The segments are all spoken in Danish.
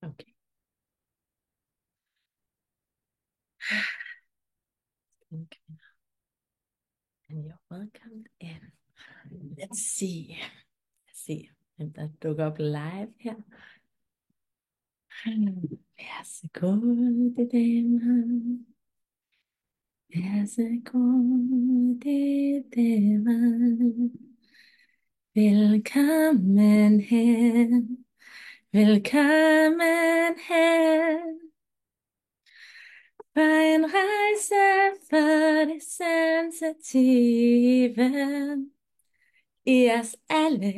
Okay. Okay. And you're welcome in. Let's see. Let's see. Hvem der dukker op live her. Værsgo, det damer. Værsgo, det damer. Velkommen hen. Velkommen hen. På en rejse for det sensitive i os alle.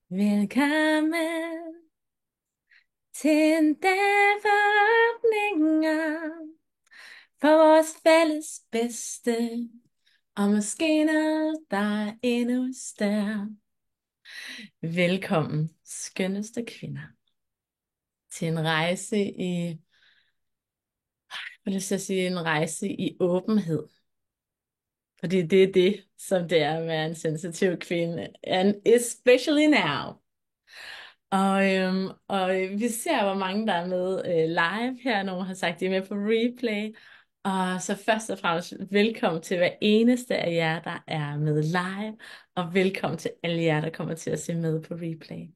Velkommen til en dag for åbninger for vores fælles bedste, og måske noget, der er endnu større. Velkommen, skønneste kvinder, til en rejse i, en rejse i åbenhed. Fordi det er det, som det er at være en sensitiv kvinde. And especially now. Og vi ser, hvor mange der er med live her. Nogle har sagt, at de er med på replay. Og så først og fremmest velkommen til hver eneste af jer, der er med live. Og velkommen til alle jer, der kommer til at se med på replay.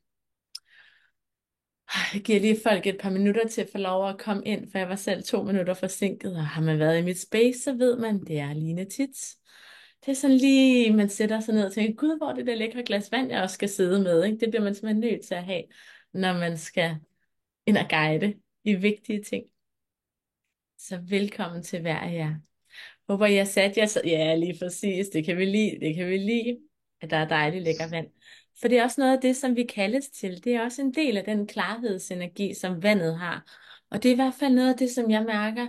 Jeg giver lige folk et par minutter til at få lov at komme ind, for jeg var selv 2 minutter forsinket. Og har man været i mit space, så ved man, det er Line Tits. Det er sådan lige, man sætter sig ned og tænker, gud, hvor er det der lækre glas vand, jeg også skal sidde med. Ikke? Det bliver man simpelthen nødt til at have, når man skal ind og guide i vigtige ting. Så velkommen til hver af jer. Håber, I har sat jer så... Ja, lige præcis. Det kan vi lide. Det kan vi lide, at der er dejligt lækker vand. For det er også noget af det, som vi kaldes til. Det er også en del af den klarhedsenergi, som vandet har. Og det er i hvert fald noget af det, som jeg mærker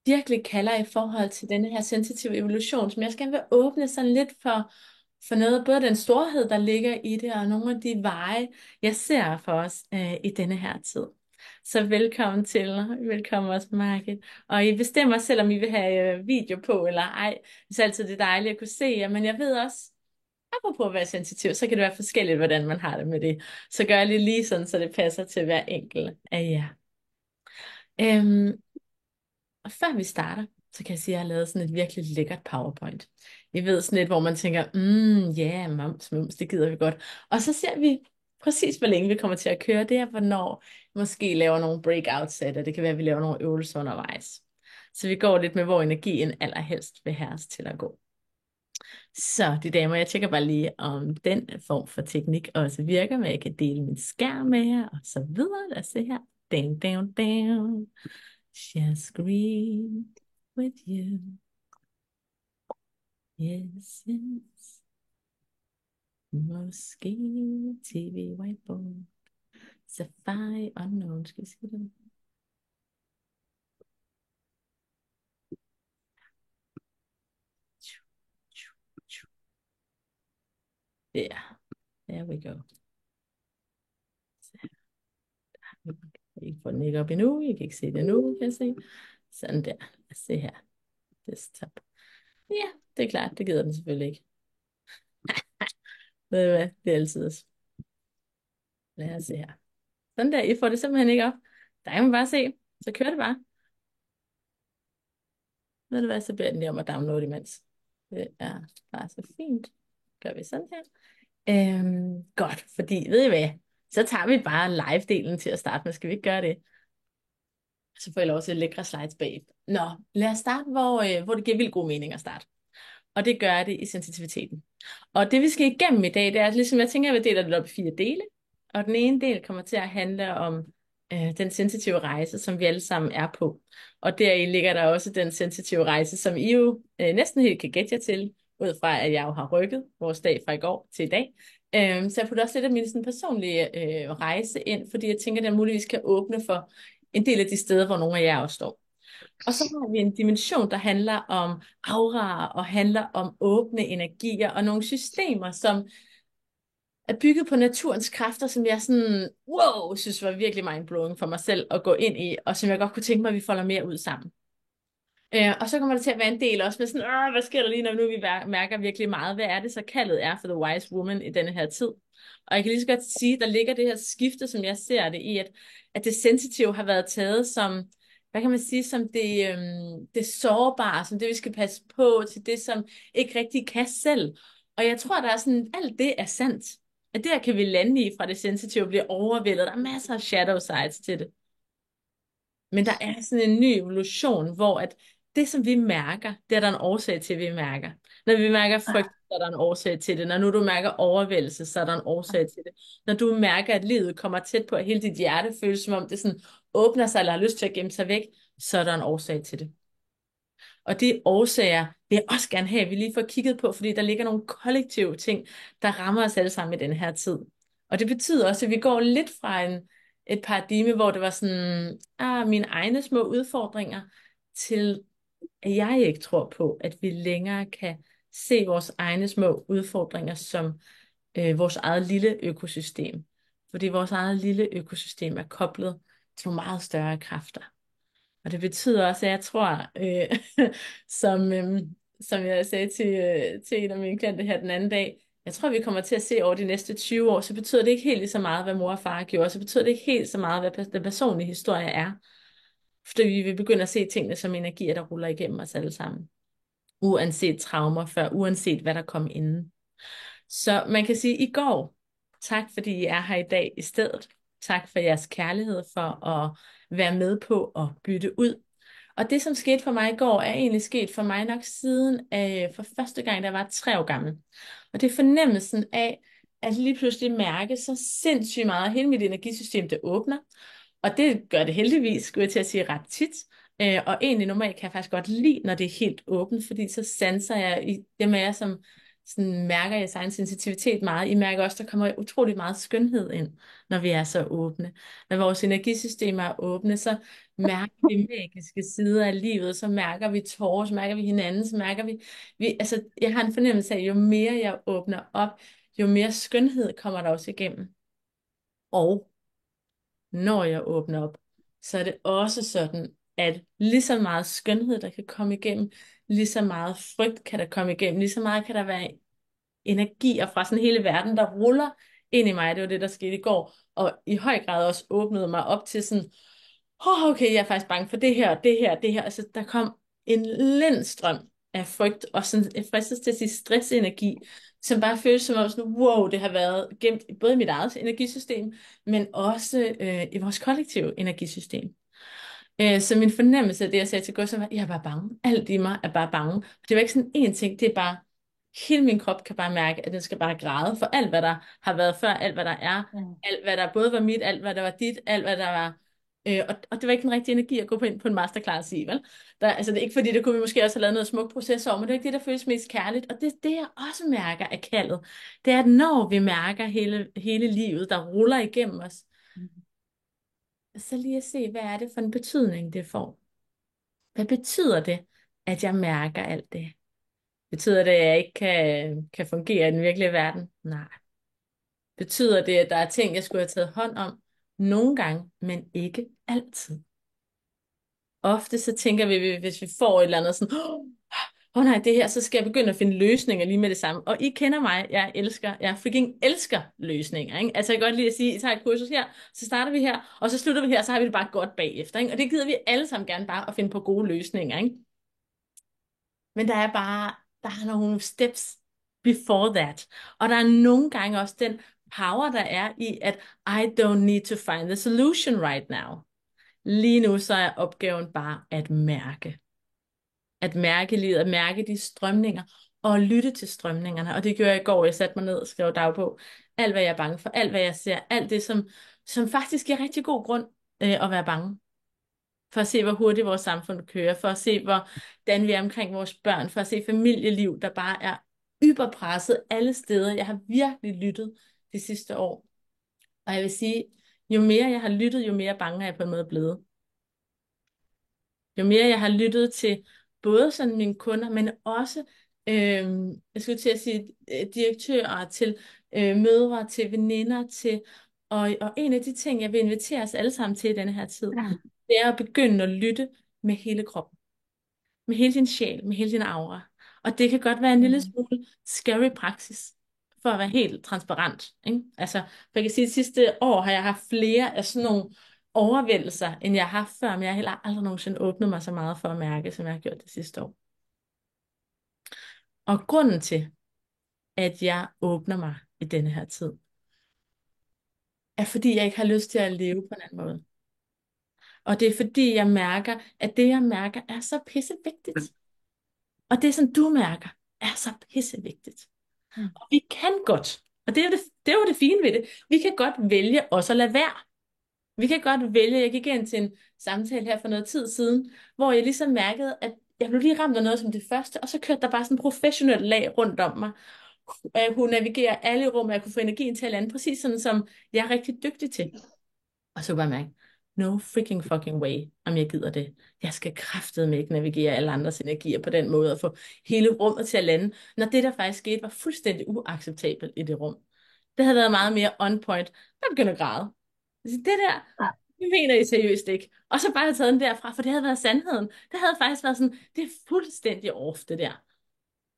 virkelig kalder i forhold til denne her sensitive evolution, som jeg skal vil åbne sådan lidt for noget, både den storhed, der ligger i det, og nogle af de veje, jeg ser for os i denne her tid. Så velkommen til, velkommen også Margit. Og I bestemmer selv, om I vil have video på eller ej. Det er altid det dejlige at kunne se jer, men jeg ved også, apropos at være sensitiv, så kan det være forskelligt, hvordan man har det med det. Så gør det lige sådan, så det passer til hver enkelt af jer. Og før vi starter, så kan jeg sige, at jeg har lavet sådan et virkelig lækkert PowerPoint. I ved sådan et, hvor man tænker, ja, mums, det gider vi godt. Og så ser vi præcis, hvor længe vi kommer til at køre det, og hvornår vi måske laver nogle breakout-sæt, og det kan være, at vi laver nogle øvelser undervejs. Så vi går lidt med, hvor energien allerhelst vil have os til at gå. Så de damer, jeg tjekker bare lige, om den form for teknik også virker, men jeg kan dele min skærm med jer, og så videre. Lad os se her. Ding. Share screen with you. Yes. Måske TV whiteboard. Safari unknown. Skal vi se det? There we go. I får den ikke op endnu. I kan ikke se det nu, kan jeg se. Sådan der. Lad os se her. Desktop. Ja, det er klart. Det gider den selvfølgelig ikke. Ved du hvad? Det er altid. Lad os se her. Sådan der. I får det simpelthen ikke op. Der kan man bare se. Så kører det bare. Ved du hvad? Så beder den lige om at downloade imens. Det er bare så fint. Gør vi sådan her. Godt, fordi ved I hvad? Så tager vi bare live-delen til at starte med. Skal vi ikke gøre det? Så får jeg lov til lækre slides bag. Nå, lad os starte, hvor det giver vildt god mening at starte. Og det gør det i sensitiviteten. Og det vi skal igennem i dag, det er, at ligesom jeg tænker, at jeg vil dele det op i 4 dele. Og den ene del kommer til at handle om den sensitive rejse, som vi alle sammen er på. Og deri ligger der også den sensitive rejse, som I jo næsten helt kan gætte jer til, ud fra at jeg jo har rykket vores dag fra i går til i dag. Så jeg putter også lidt af min sådan, personlige rejse ind, fordi jeg tænker, at den muligvis kan åbne for en del af de steder, hvor nogle af jer også står. Og så har vi en dimension, der handler om aura og handler om åbne energier og nogle systemer, som er bygget på naturens kræfter, som jeg sådan, synes var virkelig mindblowing for mig selv at gå ind i, og som jeg godt kunne tænke mig, at vi folder mere ud sammen. Og så kommer det til at være en del også med sådan, hvad sker der lige, når nu vi mærker virkelig meget, hvad er det så kaldet er for the wise woman i denne her tid. Og jeg kan lige så godt sige, der ligger det her skifte, som jeg ser det i, at det sensitive har været taget som, hvad kan man sige, som det sårbare, som det vi skal passe på, til det, som ikke rigtig kan selv. Og jeg tror, der er sådan, alt det er sandt. At der kan vi lande i, fra det sensitive bliver overvældet. Der er masser af shadow sides til det. Men der er sådan en ny evolution, hvor at det, som vi mærker, det er der en årsag til, vi mærker. Når vi mærker frygt, så er der en årsag til det. Når nu du mærker overvældelse, så er der en årsag til det. Når du mærker, at livet kommer tæt på, at hele dit hjerte føles som om det sådan åbner sig, eller har lyst til at gemme sig væk, så er der en årsag til det. Og de årsager vil jeg også gerne have, at vi lige får kigget på, fordi der ligger nogle kollektive ting, der rammer os alle sammen i den her tid. Og det betyder også, at vi går lidt fra et paradigme, hvor det var sådan, mine egne små udfordringer, til at jeg ikke tror på, at vi længere kan se vores egne små udfordringer som vores eget lille økosystem. Fordi vores eget lille økosystem er koblet til nogle meget større kræfter. Og det betyder også, at jeg tror, som, som jeg sagde til en af mine klienter her den anden dag, jeg tror, vi kommer til at se over de næste 20 år, så betyder det ikke helt lige så meget, hvad mor og far gjorde, så betyder det ikke helt så meget, hvad den personlige historie er. Fordi vi vil begynde at se tingene som energier, der ruller igennem os alle sammen. Uanset traumer før, uanset hvad der kom inden. Så man kan sige, i går, tak fordi I er her i dag i stedet. Tak for jeres kærlighed, for at være med på at bytte ud. Og det, som skete for mig i går, er egentlig sket for mig nok siden for første gang, da jeg var 3 år gammel. Og det er fornemmelsen af, at lige pludselig mærke så sindssygt meget, at hele mit energisystem, det åbner. Og det gør det heldigvis, skulle jeg til at sige, ret tit. Og egentlig normalt kan jeg faktisk godt lide, når det er helt åbent, fordi så sanser jeg i det med jer, som sådan mærker jeres egen sensitivitet meget. I mærker også, der kommer utrolig meget skønhed ind, når vi er så åbne. Når vores energisystemer er åbne, så mærker vi magiske sider af livet, så mærker vi tårer, så mærker vi hinanden, så mærker altså, jeg har en fornemmelse af, at jo mere jeg åbner op, jo mere skønhed kommer der også igennem. Og når jeg åbner op, så er det også sådan, at lige så meget skønhed, der kan komme igennem, lige så meget frygt kan der komme igennem, lige så meget kan der være energier fra sådan hele verden, der ruller ind i mig. Det var det, der skete i går. Og i høj grad også åbnede mig op til sådan, okay, jeg er faktisk bange for det her, det her, det her. Altså, der kom en lindstrøm af frygt, og sådan, jeg fristes til at sige stressenergi, som bare føles som om sådan, wow, det har været gemt både i mit eget energisystem, men også i vores kollektive energisystem. Så min fornemmelse af det, jeg sagde til Gustav, var, jeg er bare bange. Alt i mig er bare bange. Det var ikke sådan én ting, det er bare, hele min krop kan bare mærke, at den skal bare græde for alt, hvad der har været før, alt, hvad der er, alt, hvad der både var mit, alt, hvad der var dit, alt, hvad der var. Og det var ikke den rigtige energi at gå ind på en masterclass i, vel? Altså, det er ikke fordi, det kunne vi måske også have lavet noget smuk proces over, men det er ikke det, der føles mest kærligt. Og det er det, jeg også mærker af kaldet. Det er, at når vi mærker hele livet, der ruller igennem os, så lige at se, hvad er det for en betydning, det får. Hvad betyder det, at jeg mærker alt det? Betyder det, at jeg ikke kan fungere i den virkelige verden? Nej. Betyder det, at der er ting, jeg skulle have taget hånd om? Nogle gange, men ikke altid. Ofte så tænker vi, hvis vi får et eller andet sådan, nej, det her, så skal jeg begynde at finde løsninger lige med det samme. Og I kender mig, jeg freaking elsker løsninger, ikke? Altså jeg kan godt lide at sige, I tager et kursus her, så starter vi her, og så slutter vi her, så har vi det bare godt bagefter, ikke? Og det gider vi alle sammen gerne bare at finde på gode løsninger, ikke? Men der er nogle steps before that. Og der er nogle gange også den power, der er i, at I don't need to find the solution right now. Lige nu så er opgaven bare at mærke. At mærke livet, at mærke de strømninger, og lytte til strømningerne. Og det gjorde jeg i går, jeg satte mig ned og skrev dagbog. Alt hvad jeg er bange for, alt hvad jeg ser, alt det, som faktisk giver rigtig god grund at være bange. For at se, hvor hurtigt vores samfund kører, for at se, hvordan vi er omkring vores børn, for at se familieliv, der bare er yberpresset alle steder. Jeg har virkelig lyttet de sidste år. Og jeg vil sige, jo mere jeg har lyttet, jo mere bange er jeg på en måde blevet. Jo mere jeg har lyttet til både sådan mine kunder, men også, jeg skulle til at sige, direktører, til mødre, til veninder, og en af de ting, jeg vil invitere os alle sammen til i denne her tid, det er at begynde at lytte med hele kroppen. med hele din sjæl, med hele din aura. Og det kan godt være en lille Mm. smule scary praksis, for at være helt transparent. Ikke? Altså, for jeg kan sige, at sidste år har jeg haft flere af sådan nogle overvældelser, end jeg har haft før, men jeg har heller aldrig nogensinde åbnet mig så meget for at mærke, som jeg har gjort det sidste år. Og grunden til, at jeg åbner mig i denne her tid, er fordi jeg ikke har lyst til at leve på en anden måde. Og det er fordi jeg mærker, at det jeg mærker er så pissevigtigt. Og det som du mærker, er så pissevigtigt. Mm. Og vi kan godt, og det er jo det fine ved det, vi kan godt vælge også at lade være. Vi kan godt vælge, jeg gik ind til en samtale her for noget tid siden, hvor jeg ligesom mærkede, at jeg blev lige ramt af noget som det første, og så kørte der bare sådan en professionel lag rundt om mig. Jeg kunne navigere alle i rummet, jeg kunne få energien til at lande, præcis sådan som jeg er rigtig dygtig til. Og så bare mærke, no freaking fucking way, om jeg gider det. Jeg skal kraftedeme ikke navigere alle andres energier på den måde, og få hele rummet til at lande, når det, der faktisk skete, var fuldstændig uacceptabelt i det rum. Det havde været meget mere on point. Jeg begyndte at græde. Det der, det mener I seriøst ikke. Og så bare have taget den derfra, for det havde været sandheden. Det havde faktisk været sådan, det er fuldstændig off, det der.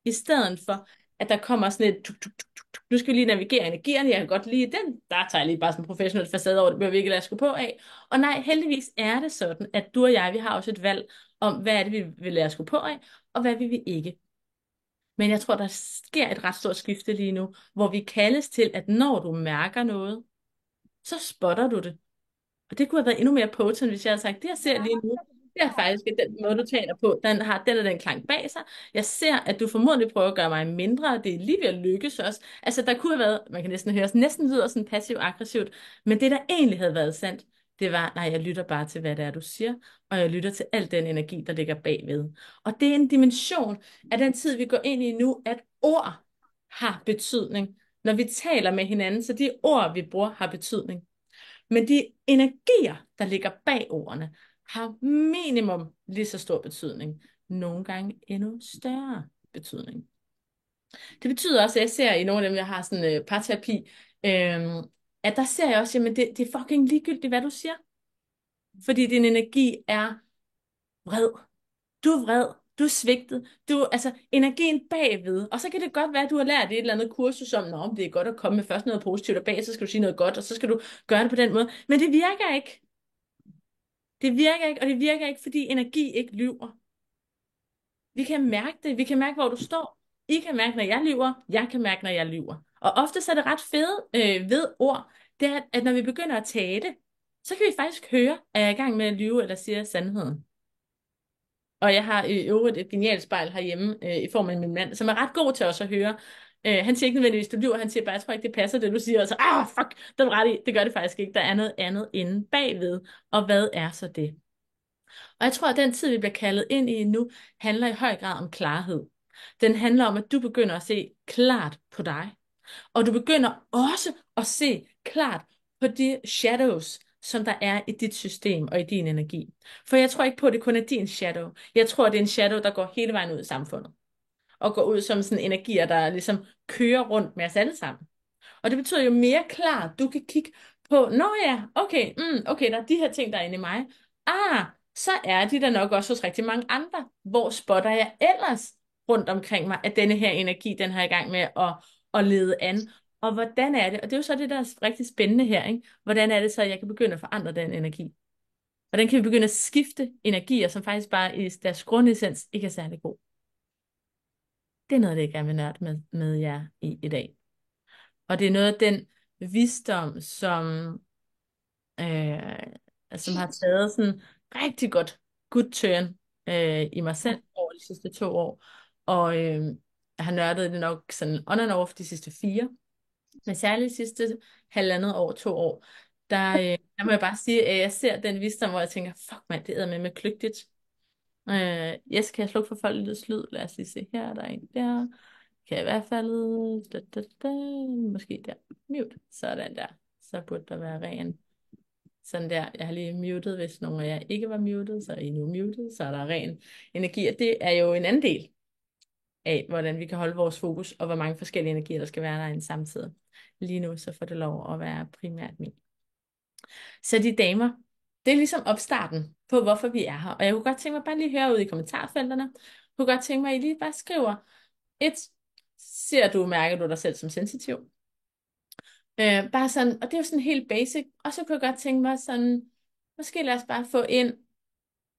I stedet for, at der kommer sådan et tuk, tuk, tuk, tuk, tuk. Nu skal vi lige navigere energierne. Jeg kan godt lide den. Der tager jeg lige bare sådan en professionel facade over, det behøver vi ikke lade skue på af. Og nej, heldigvis er det sådan, at du og jeg, vi har også et valg om, hvad er det, vi vil lade skue på af, og hvad vil vi ikke. Men jeg tror, der sker et ret stort skifte lige nu, hvor vi kaldes til, at når du mærker noget, så spotter du det. Og det kunne have været endnu mere potent, hvis jeg havde sagt, det jeg ser lige nu, det er faktisk, at den måde, du taler på, den har den og den klang bag sig. Jeg ser, at du formodentlig prøver at gøre mig mindre, og det er lige ved at lykkes også. Altså, der kunne have været, man kan næsten høre, næsten lyder sådan passiv-aggressivt, men det, der egentlig havde været sandt, det var, nej, jeg lytter bare til, hvad det er, du siger, og jeg lytter til al den energi, der ligger bagved. Og det er en dimension af den tid, vi går ind i nu, at ord har betydning. Når vi taler med hinanden, så de ord, vi bruger, har betydning. Men de energier, der ligger bag ordene, har minimum lige så stor betydning. Nogle gange endnu større betydning. Det betyder også, at jeg ser i nogle af dem, jeg har sådan parterapi, at der ser jeg også, jamen det er fucking ligegyldigt, hvad du siger. Fordi din energi er vred. Du er vred. Du er svigtet. Altså energien bagved. Og så kan det godt være, at du har lært et eller andet kursus om, nå, det er godt at komme med først noget positivt, og bag så skal du sige noget godt, og så skal du gøre det på den måde. Men det virker ikke. Det virker ikke, og det virker ikke, fordi energi ikke lyver. Vi kan mærke det. Vi kan mærke, hvor du står. I kan mærke, når jeg lyver. Jeg kan mærke, når jeg lyver. Og ofte så er det ret fede ved ord, det er, at når vi begynder at tale, så kan vi faktisk høre, at jeg er i gang med at lyve eller siger sandheden. Og jeg har i øvrigt et genialt spejl herhjemme i form af min mand, som er ret god til også at høre. Han siger ikke nødvendigvis, du lyver, han siger bare, jeg tror ikke, det passer, det du siger. Og så, fuck, det er ret i. Det gør det faktisk ikke. Der er noget andet inde bagved. Og hvad er så det? Og jeg tror, at den tid, vi bliver kaldet ind i nu, handler i høj grad om klarhed. Den handler om, at du begynder at se klart på dig. Og du begynder også at se klart på de shadows, som der er i dit system og i din energi. For jeg tror ikke på, at det kun er din shadow. Jeg tror, det er en shadow, der går hele vejen ud i samfundet. Og går ud som sådan energier, der ligesom kører rundt med os alle sammen. Og det betyder jo mere klart, du kan kigge på, nå ja, okay, okay, der er de her ting, der er inde i mig. Så er de der nok også hos rigtig mange andre. Hvor spotter jeg ellers rundt omkring mig, at denne her energi, den har i gang med at lede an. Og hvordan er det? Og det er jo så det, der er rigtig spændende her, ikke? Hvordan er det så, at jeg kan begynde at forandre den energi? Hvordan kan vi begynde at skifte energier, som faktisk bare i deres grundessens ikke er særlig god? Det er noget, det jeg gerne vil nørde med jer i dag. Og det er noget af den visdom, som har taget sådan rigtig godt good turn i mig selv over de sidste 2 år. Og jeg har nørdet det nok sådan on and off de sidste 4. Men særligt de sidste 1,5 år, 2 år, der må jeg bare sige, at jeg ser den visdom, hvor jeg tænker, fuck mand, det er med kløgtigt. Yes, kan jeg slukke for folkets lyd? Lad os lige se her, der er en der. Kan jeg i hvert fald, måske der, mute, sådan der. Så burde der være ren. Sådan der, jeg har lige muted, hvis nogen af jer ikke var muted, så er I nu muted, så er der ren energi. Og det er jo en anden del af, hvordan vi kan holde vores fokus, og hvor mange forskellige energier, der skal være der i en samtidig. Lige nu, så får det lov at være primært min. Så de damer, det er ligesom opstarten på, hvorfor vi er her. Og jeg kunne godt tænke mig bare lige at høre ud i kommentarfelterne. Jeg kunne godt tænke mig, at I lige bare skriver, et, mærker du dig selv som sensitiv? Bare sådan, og det er jo sådan helt basic. Og så kunne jeg godt tænke mig sådan, måske lad os bare få ind,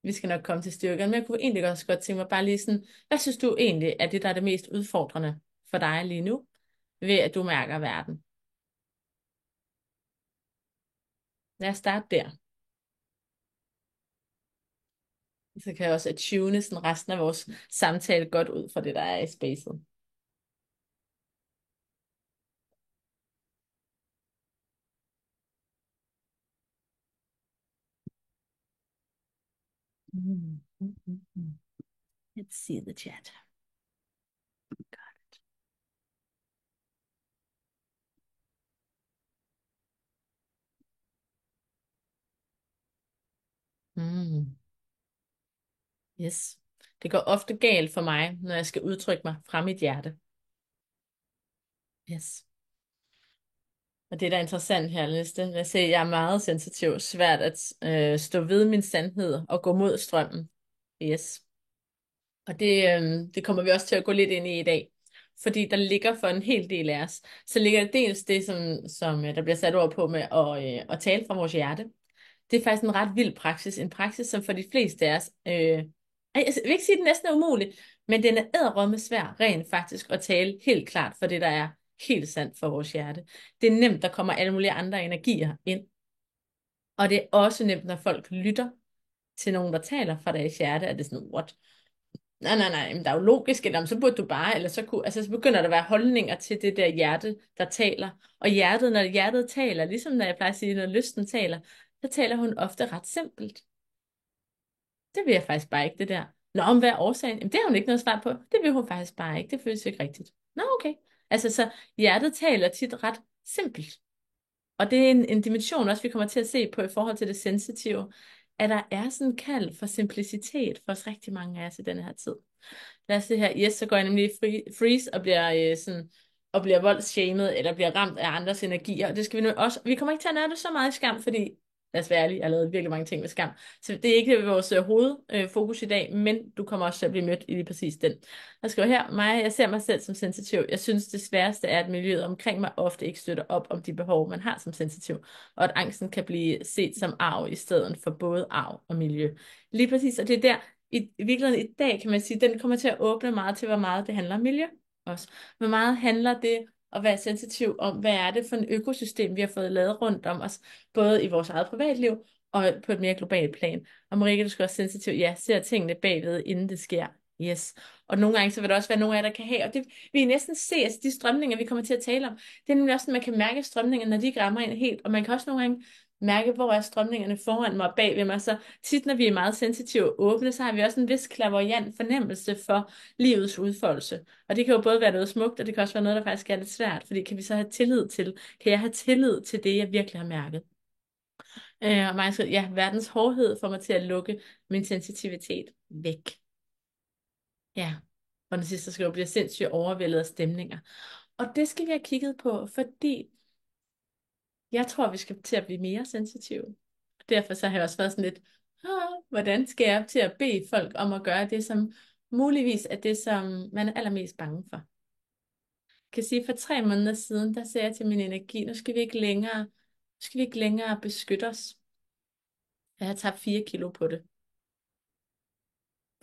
vi skal nok komme til styrken, men jeg kunne egentlig også godt tænke mig bare lige sådan, hvad synes du egentlig er det, der er det mest udfordrende for dig lige nu, ved at du mærker verden? Lad os starte der. Så kan jeg også attune sådan resten af vores samtale godt ud fra det, der er i spacet. Mm, mm, mm, mm. Let's see the chat. Mm. Yes. Det går ofte galt for mig, når jeg skal udtrykke mig fra mit hjerte. Yes. Og det, der er interessant her, Liste, jeg ser, jeg er meget sensitiv, svært at stå ved min sandhed og gå mod strømmen. Yes. Og det kommer vi også til at gå lidt ind i dag. Fordi der ligger for en hel del af os, så ligger der dels det, som der bliver sat ord på med at tale fra vores hjerte. Det er faktisk en ret vild praksis. En praksis, som for de fleste af os, jeg vil ikke sige, at den næsten er umulig, men den er edderrømme svær rent faktisk at tale helt klart for det, der er helt sandt for vores hjerte. Det er nemt, der kommer alle mulige andre energier ind. Og det er også nemt, når folk lytter til nogen, der taler fra deres hjerte, at det er sådan, what? Nej, nej, nej, men der er jo logisk, eller så burde du bare, eller så kunne, altså så begynder der at være holdninger til det der hjerte, der taler. Og hjertet, når hjertet taler, ligesom når jeg plejer at sige, når lysten taler, så taler hun ofte ret simpelt. Det vil jeg faktisk bare ikke, det der. Nå, om hvad er årsagen? Jamen, det har hun ikke noget svar på. Det vil hun faktisk bare ikke. Det føles ikke rigtigt. Nå, okay. Altså, så hjertet taler tit ret simpelt. Og det er en dimension også, vi kommer til at se på i forhold til det sensitive, at der er sådan en kald for simplicitet for os rigtig mange af os i denne her tid. Lad os se her. Yes, så går jeg nemlig i freeze og bliver og bliver voldsshamed, eller bliver ramt af andres energier. Og det skal vi nu også. Vi kommer ikke til at nørde så meget i skam, fordi, lad os være ærlige, jeg har lavet virkelig mange ting med skam. Så det er ikke vores hovedfokus i dag, men du kommer også til at blive mødt i lige præcis den. Jeg skriver her, jeg ser mig selv som sensitiv. Jeg synes, det sværeste er, at miljøet omkring mig ofte ikke støtter op om de behov, man har som sensitiv, og at angsten kan blive set som arv i stedet for både arv og miljø. Lige præcis, og det er der, i virkeligheden i dag, kan man sige, den kommer til at åbne meget til, hvor meget det handler om miljø også. Hvor meget handler det at være sensitiv om, hvad er det for en økosystem, vi har fået lavet rundt om os, både i vores eget privatliv og på et mere globalt plan. Og Marike, du skal også sensitiv, ja, ser tingene bagved, inden det sker. Yes. Og nogle gange, så vil der også være nogle af jer, der kan have, og det vi næsten se, altså de strømninger, vi kommer til at tale om, det er nemlig også, at man kan mærke strømninger, når de ikke rammer ind helt, og man kan også nogle gange mærke, hvor er strømningerne foran mig og bag ved mig. Så tit, når vi er meget sensitive og åbne, så har vi også en vis clairvoyant fornemmelse for livets udfoldelse. Og det kan jo både være noget smukt, og det kan også være noget, der faktisk er lidt svært, fordi kan vi så have tillid til, kan jeg have tillid til det, jeg virkelig har mærket? Og mig skriver, ja, verdens hårdhed får mig til at lukke min sensitivitet væk. Ja, og den sidste skriver, bliver sindssygt overvældet af stemninger. Og det skal vi have kigget på, fordi jeg tror, vi skal til at blive mere sensitive. Derfor så har jeg også været sådan lidt, hvordan skal jeg til at bede folk om at gøre det, som muligvis er det, som man er allermest bange for. Jeg kan sige, for 3 måneder siden, der sagde jeg til min energi, nu skal vi ikke længere beskytte os. Jeg har tabt 4 kilo på det.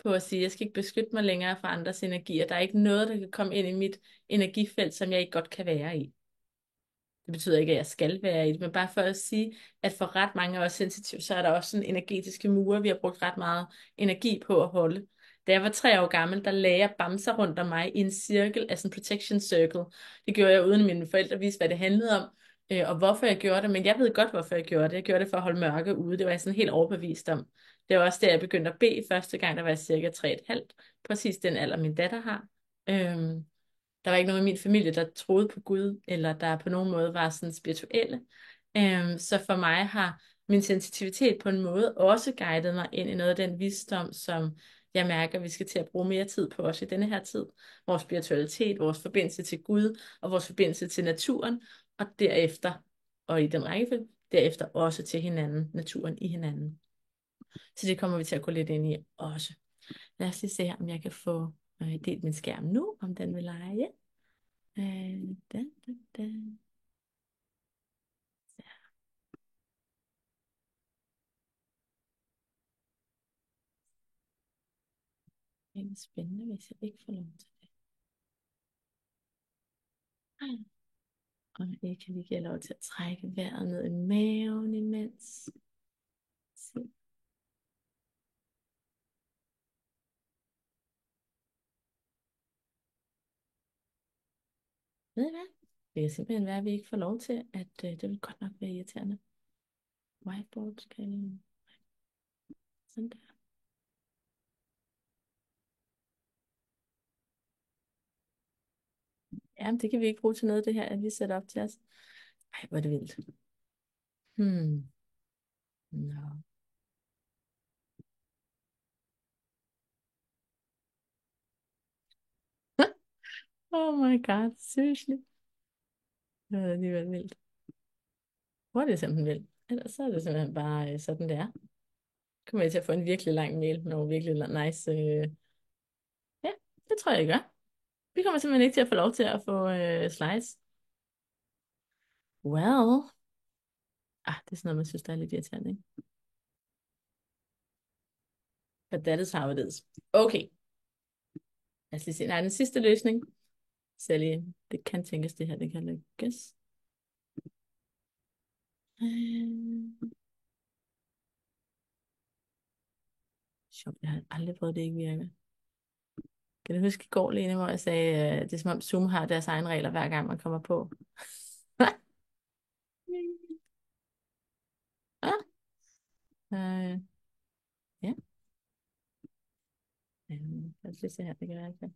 På at sige, jeg skal ikke beskytte mig længere fra andres energier. Der er ikke noget, der kan komme ind i mit energifelt, som jeg ikke godt kan være i. Det betyder ikke, at jeg skal være i det, men bare for at sige, at for ret mange af os sensitive, så er der også sådan energetiske mure, vi har brugt ret meget energi på at holde. Da jeg var 3 år gammel, der lagde jeg bamser rundt om mig i en cirkel, altså en protection circle. Det gjorde jeg uden at mine forældre vidste, hvad det handlede om, og hvorfor jeg gjorde det, men jeg ved godt, hvorfor jeg gjorde det. Jeg gjorde det for at holde mørke ude, det var jeg sådan helt overbevist om. Det var også der, jeg begyndte at bede første gang, der var jeg cirka 3,5, præcis den alder, min datter har. Der var ikke nogen i min familie, der troede på Gud, eller der på nogen måde var sådan spirituelle. Så for mig har min sensitivitet på en måde også guidet mig ind i noget af den visdom, som jeg mærker, vi skal til at bruge mere tid på os i denne her tid. Vores spiritualitet, vores forbindelse til Gud, og vores forbindelse til naturen, og derefter, og i den rækkefølge, derefter også til hinanden, naturen i hinanden. Så det kommer vi til at gå lidt ind i også. Lad os lige se her, om jeg kan få delt min skærm nu, om den vil lege. Da, da, da. Det er spændende, hvis jeg ikke får lov til det. Og jeg kan lige give lov til at trække vejret ned i maven imens. Se. Ved I hvad? Det kan simpelthen være, at vi ikke får lov til, at det vil godt nok være irriterende. Whiteboard skal sådan der. Jamen, det kan vi ikke bruge til noget, det her, at vi sætter op til os. Ej, hvor er det vildt. Nå. Oh my god, seriously. Det er alligevel vildt. Hvor er det simpelthen vildt. Ellers så er det simpelthen bare sådan, det er. Kommer jeg til at få en virkelig lang mail med nogle virkelig nice... Ja, det tror jeg, jeg gør. Vi kommer simpelthen ikke til at få lov til at få slides. Well. Det er sådan noget, man synes, der er lidt irriterende, ikke? But that is how it is. Okay. Lad os lige se. Nej, den sidste løsning. Så lige, det kan tænkes, det her, det kan lykkes. Sjovt, jeg har aldrig prøvet, det ikke virker. Kan du huske i går, Lene, hvor jeg sagde, det er som om Zoom har deres egne regler, hver gang man kommer på? ah, øh, ja. Lad os lige se her, det kan være, det.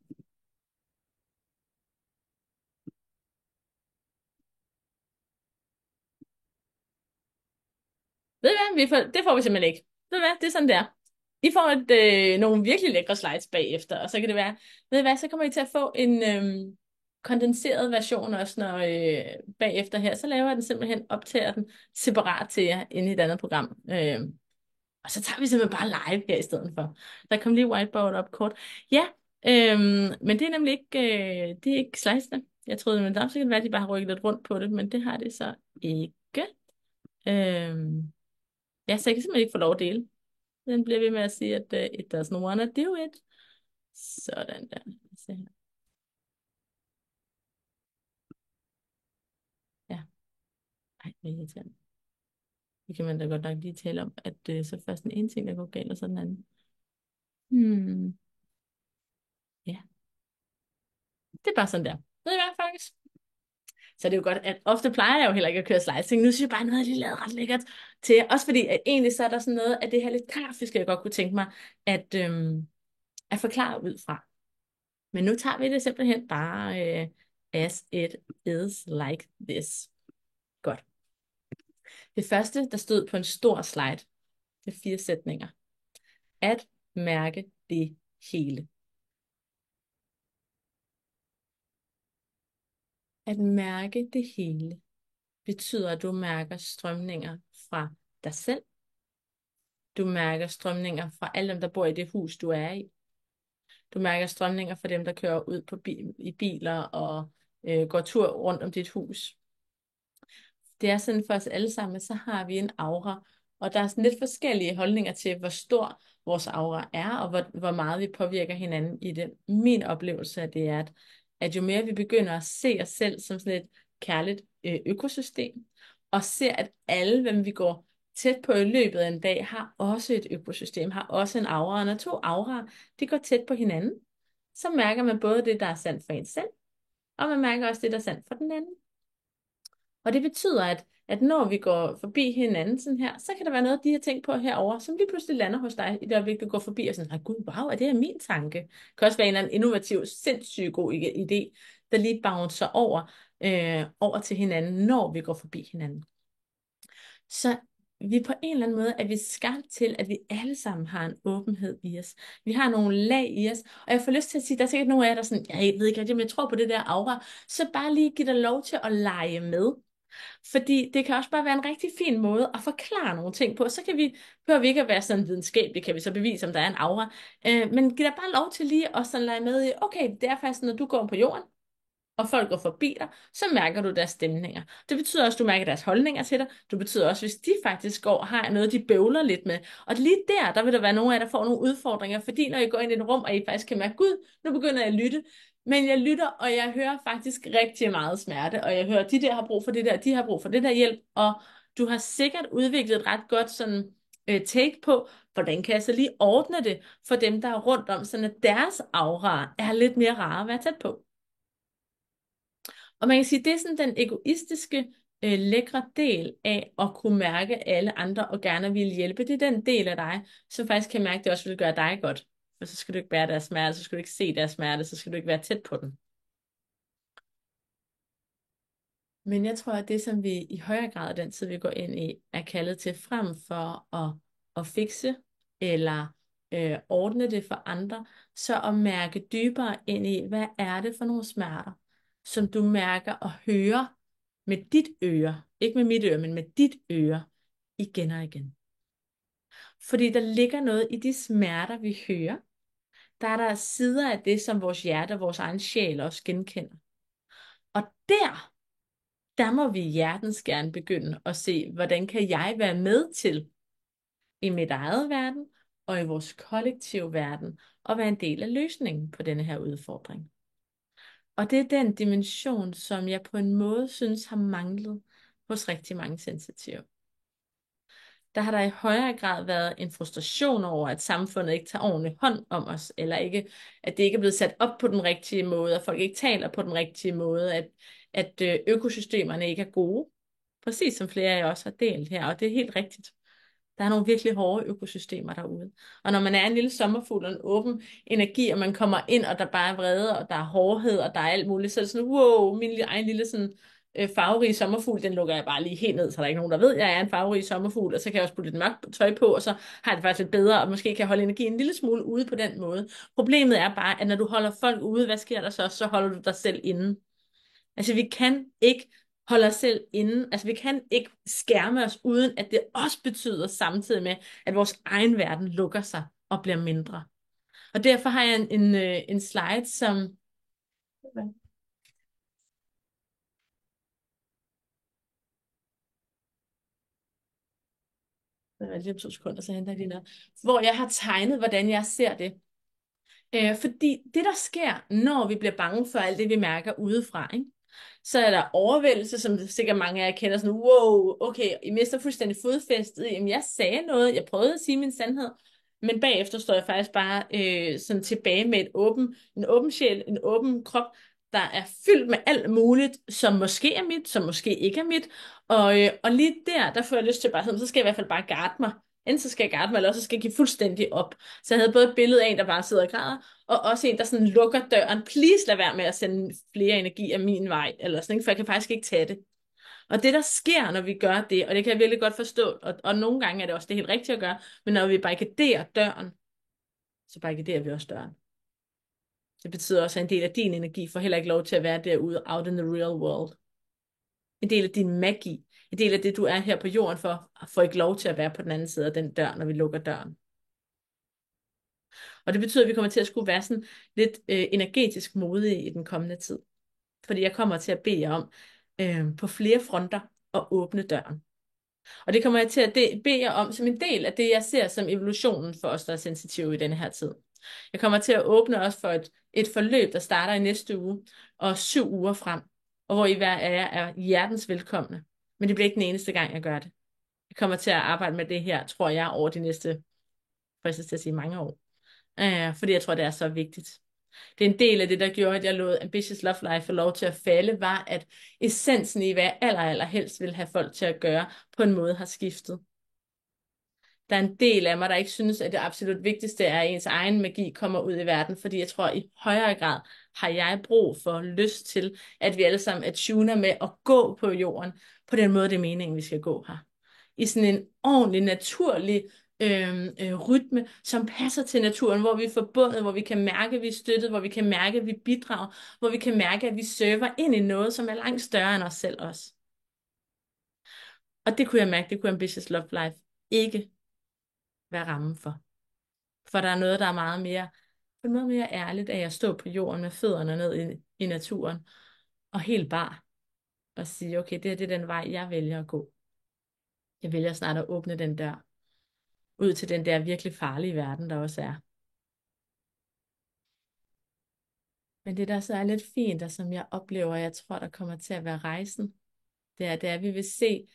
Ved I hvad? Det får vi simpelthen ikke. Ved I hvad? Det er sådan der. I får nogle virkelig lækre slides bagefter, og så kan det være, ved I hvad, så kommer I til at få en kondenseret version også, når bagefter her, så laver jeg den simpelthen, optager den separat til jer inde i et andet program. Og så tager vi simpelthen bare live her i stedet for. Der kom lige whiteboard op kort. Ja, men det er nemlig ikke, det er ikke slidesene. Jeg troede, men der kan være, at de bare har rykket lidt rundt på det, men det har det så ikke. Ja, så jeg kan simpelthen ikke få lov at dele. Den bliver ved med at sige, at it doesn't wanna do it. Sådan der. Se her. Ja. Ej, det er irriterende. Det kan man da godt nok lige tale om, at så først den ene ting, der går galt, og så den anden. Ja. Det er bare sådan der. Ved I hvad, faktisk? Så det er jo godt, at ofte plejer jeg jo heller ikke at køre slides. Nu synes jeg bare noget, jeg lige lavet ret lækkert til. Også fordi, at egentlig så er der sådan noget af det her lidt grafiske, jeg godt kunne tænke mig at forklare ud fra. Men nu tager vi det simpelthen bare as it is like this. Godt. Det første, der stod på en stor slide, det er 4 sætninger. At mærke det hele. At mærke det hele betyder, at du mærker strømninger fra dig selv. Du mærker strømninger fra alle dem, der bor i det hus, du er i. Du mærker strømninger fra dem, der kører ud på i biler og går tur rundt om dit hus. Det er sådan for os alle sammen, så har vi en aura, og der er sådan lidt forskellige holdninger til, hvor stor vores aura er, og hvor meget vi påvirker hinanden i det. Min oplevelse af det er, at jo mere vi begynder at se os selv som sådan et kærligt økosystem, og ser, at alle, hvem vi går tæt på i løbet af en dag, har også et økosystem, har også en aura, og når 2 auraer, de går tæt på hinanden, så mærker man både det, der er sandt for en selv, og man mærker også det, der er sandt for den anden. Og det betyder, at når vi går forbi hinanden sådan her, så kan der være noget, de har tænkt på herover, som lige pludselig lander hos dig, i det øjeblik, du går forbi og sådan, gud, wow, er det her min tanke? Det kan også være en eller anden innovativ, sindssygt god idé, der lige bouncer over til hinanden, når vi går forbi hinanden. Så vi på en eller anden måde er vi skabt til, at vi alle sammen har en åbenhed i os. Vi har nogle lag i os, og jeg får lyst til at sige, der er sikkert nogle af jer, der er sådan, jeg ved ikke rigtig, om jeg tror på det der aura, så bare lige giv dig lov til at lege med. Fordi det kan også bare være en rigtig fin måde at forklare nogle ting på. Så behøver vi ikke at være sådan videnskabelige, kan vi så bevise, om der er en aura. Men giv dig bare lov til lige at sådan lege med i, okay, det er faktisk, når du går på jorden, og folk går forbi dig, så mærker du deres stemninger. Det betyder også, at du mærker deres holdninger til dig. Det betyder også, hvis de faktisk går og har noget, de bøvler lidt med. Og lige der vil der være nogle af jer, der får nogle udfordringer, fordi når I går ind i et rum, og I faktisk kan mærke, Gud, nu begynder jeg at lytte. Men jeg lytter, og jeg hører faktisk rigtig meget smerte, og jeg hører, at de der har brug for det der, de har brug for det der hjælp, og du har sikkert udviklet et ret godt sådan take på, hvordan kan jeg så lige ordne det for dem, der er rundt om, så at deres aura er lidt mere rare at være tæt på. Og man kan sige, det er sådan den egoistiske, lækre del af at kunne mærke alle andre og gerne vil hjælpe. Det er den del af dig, som faktisk kan mærke, at det også vil gøre dig godt. For så skal du ikke bære deres smerte, så skal du ikke se deres smerte, så skal du ikke være tæt på den. Men jeg tror, at det, som vi i højere grad af den tid, vi går ind i, er kaldet til frem for at fikse eller ordne det for andre, så at mærke dybere ind i, hvad er det for nogle smerter, som du mærker og hører med dit øre, ikke med mit øre, men med dit øre, igen og igen. Fordi der ligger noget i de smerter, vi hører. Der er der sider af det, som vores hjerte og vores egen sjæl også genkender. Og der må vi hjertens gerne begynde at se, hvordan kan jeg være med til i mit eget verden og i vores kollektive verden og være en del af løsningen på denne her udfordring. Og det er den dimension, som jeg på en måde synes har manglet hos rigtig mange sensitive. Der har der i højere grad været en frustration over, at samfundet ikke tager ordentligt hånd om os, eller ikke, at det ikke er blevet sat op på den rigtige måde, at folk ikke taler på den rigtige måde, at økosystemerne ikke er gode. Præcis som flere af jer også har delt her, og det er helt rigtigt. Der er nogle virkelig hårde økosystemer derude. Og når man er en lille sommerfugl og en åben energi, og man kommer ind, og der bare er vrede, og der er hårdhed, og der er alt muligt, så er det sådan, wow, min egen lille sådan, farverige sommerfugl, den lukker jeg bare lige helt ned, så der er ikke nogen, der ved, at jeg er en farverig sommerfugl, og så kan jeg også putte lidt mørkt tøj på, og så har jeg det faktisk lidt bedre, og måske kan jeg holde energien en lille smule ude på den måde. Problemet er bare, at når du holder folk ude, hvad sker der så? Så holder du dig selv inde. Altså, vi kan ikke holde os selv inde. Altså, vi kan ikke skærme os, uden at det også betyder samtidig med, at vores egen verden lukker sig og bliver mindre. Og derfor har jeg en slide, som... Lige om 2 sekunder, så henter jeg lige noget. Hvor jeg har tegnet, hvordan jeg ser det. Fordi det, der sker, når vi bliver bange for alt det, vi mærker udefra, ikke? Så er der overvældelse, som sikkert mange af jer kender, sådan, wow, okay, I mister fuldstændig fodfæstet. Jamen, jeg sagde noget, jeg prøvede at sige min sandhed, men bagefter står jeg faktisk bare sådan tilbage med en åben sjæl, en åben krop, der er fyldt med alt muligt, som måske er mit, som måske ikke er mit. Og lige der får jeg lyst til bare sådan, så skal jeg i hvert fald bare garde mig. Enten så skal jeg garde mig, eller også så skal jeg give fuldstændig op. Så jeg havde både et billede af en, der bare sidder og græder, og også en, der sådan lukker døren. Please lad være med at sende flere energi af min vej, eller sådan, ikke? For jeg kan faktisk ikke tage det. Og det, der sker, når vi gør det, og det kan jeg virkelig godt forstå, og nogle gange er det også det helt rigtige at gøre, men når vi barrikaderer døren, så barrikaderer vi også døren. Det betyder også, at en del af din energi får heller ikke lov til at være derude, out in the real world. En del af din magi, en del af det, du er her på jorden for, får ikke lov til at være på den anden side af den dør, når vi lukker døren. Og det betyder, at vi kommer til at skulle være sådan lidt energetisk modige i den kommende tid. Fordi jeg kommer til at bede jer om på flere fronter at åbne døren. Og det kommer jeg til at bede jer om som en del af det, jeg ser som evolutionen for os, der er sensitive i denne her tid. Jeg kommer til at åbne os for et forløb, der starter i næste uge og 7 uger frem, og hvor I hver af jer er hjertens velkomne. Men det bliver ikke den eneste gang, jeg gør det. Jeg kommer til at arbejde med det her, tror jeg, over de næste, fristes til at sige, mange år. Fordi jeg tror, det er så vigtigt. Det er en del af det, der gjorde, at jeg lod Ambitious Love Life få lov til at falde, var, at essensen i, hvad jeg allerhelst vil have folk til at gøre, på en måde har skiftet. Der er en del af mig, der ikke synes, at det absolut vigtigste er, at ens egen magi kommer ud i verden, fordi jeg tror, at i højere grad har jeg brug for lyst til, at vi alle sammen er tuner med at gå på jorden, på den måde, det er meningen, vi skal gå her. I sådan en ordentlig, naturlig rytme, som passer til naturen, hvor vi er forbundet, hvor vi kan mærke, at vi er støttet, hvor vi kan mærke, at vi bidrager, hvor vi kan mærke, at vi server ind i noget, som er langt større end os selv også. Og det kunne jeg mærke, det kunne Ambitious Love Life ikke være rammen for. For der er noget, der er meget mere ærligt af at stå på jorden med fødderne ned i naturen, og helt bare, og sige, okay, det er den vej, jeg vælger at gå. Jeg vælger snart at åbne den dør, ud til den der virkelig farlige verden, der også er. Men det, der så er lidt fint, og som jeg oplever, jeg tror, der kommer til at være rejsen, det er, at vi vil se,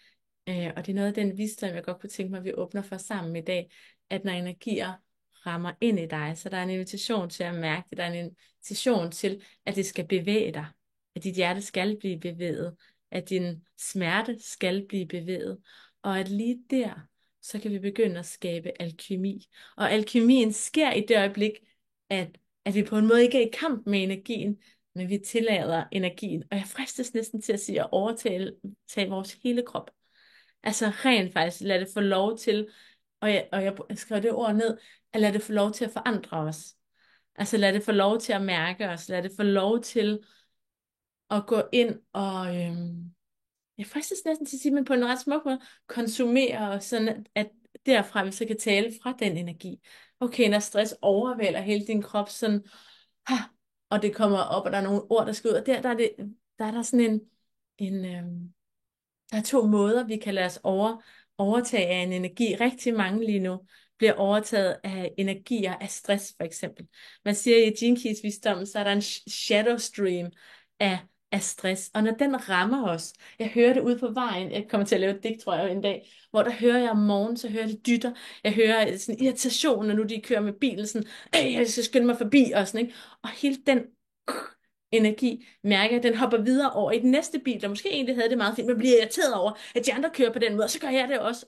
og det er noget af den visdom, jeg godt kunne tænke mig, at vi åbner for sammen i dag, at når energier rammer ind i dig, så der er en invitation til at mærke det, der er en invitation til, at det skal bevæge dig, at dit hjerte skal blive bevæget, at din smerte skal blive bevæget, og at lige der, så kan vi begynde at skabe alkymi. Og alkymien sker i det øjeblik, at vi på en måde ikke er i kamp med energien, men vi tillader energien. Og jeg fristes næsten til at sige at overtage vores hele krop. Altså rent faktisk, lad det få lov til, og jeg skrev det ord ned, at lad det få lov til at forandre os. Altså lad det få lov til at mærke os, lad det få lov til at gå ind og, jeg fristes næsten til at sige, men på en ret smuk måde, konsumere os, sådan at derfra vi så kan tale fra den energi. Okay, når stress overvælder hele din krop, sådan, og det kommer op, og der er nogle ord, der skal ud, og der er der sådan en der er to måder, vi kan lade os overtage af en energi. Rigtig mange lige nu bliver overtaget af energier af stress, for eksempel. Man siger i Gene Keys visdom, så er der en shadow stream af, af stress. Og når den rammer os, jeg hører det ude på vejen, jeg kommer til at lave et digt, tror jeg, en dag, hvor der hører jeg om morgenen, så hører det dytter. Jeg hører sådan irritation, når nu de kører med bilen, sådan, jeg skal skynde mig forbi, og sådan, ikke? Og hele den energi, mærker, at den hopper videre over i den næste bil, der måske egentlig havde det meget fint, men bliver irriteret over, at de andre kører på den måde, og så gør jeg det også.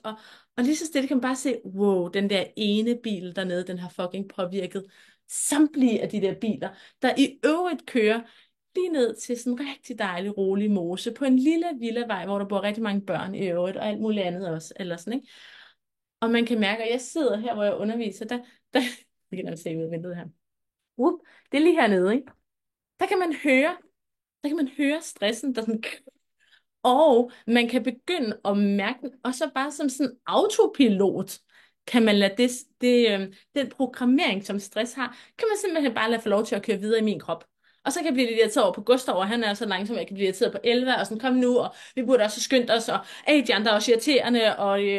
Og lige så stille kan man bare se, wow, den der ene bil dernede, den har fucking påvirket samtlige af de der biler, der i øvrigt kører lige ned til sådan en rigtig dejlig, rolig mose, på en lille villavej, hvor der bor rigtig mange børn i øvrigt, og alt muligt andet også, eller sådan, ikke? Og man kan mærke, at jeg sidder her, hvor jeg underviser, der jeg kan nok se ud af vinduet her. Det er lige hernede, ikke? Der kan man høre, der kan man høre stressen, der sådan, og man kan begynde at mærke den, og så bare som sådan autopilot, kan man lade den programmering, som stress har, kan man simpelthen bare lade få lov til at køre videre i min krop. Og så kan jeg blive lidt irriteret over på Gustav, og han er så langsom, jeg kan blive irriteret på Elva, og sådan, kom nu, og vi burde også have skyndt os, og de andre er også irriterende,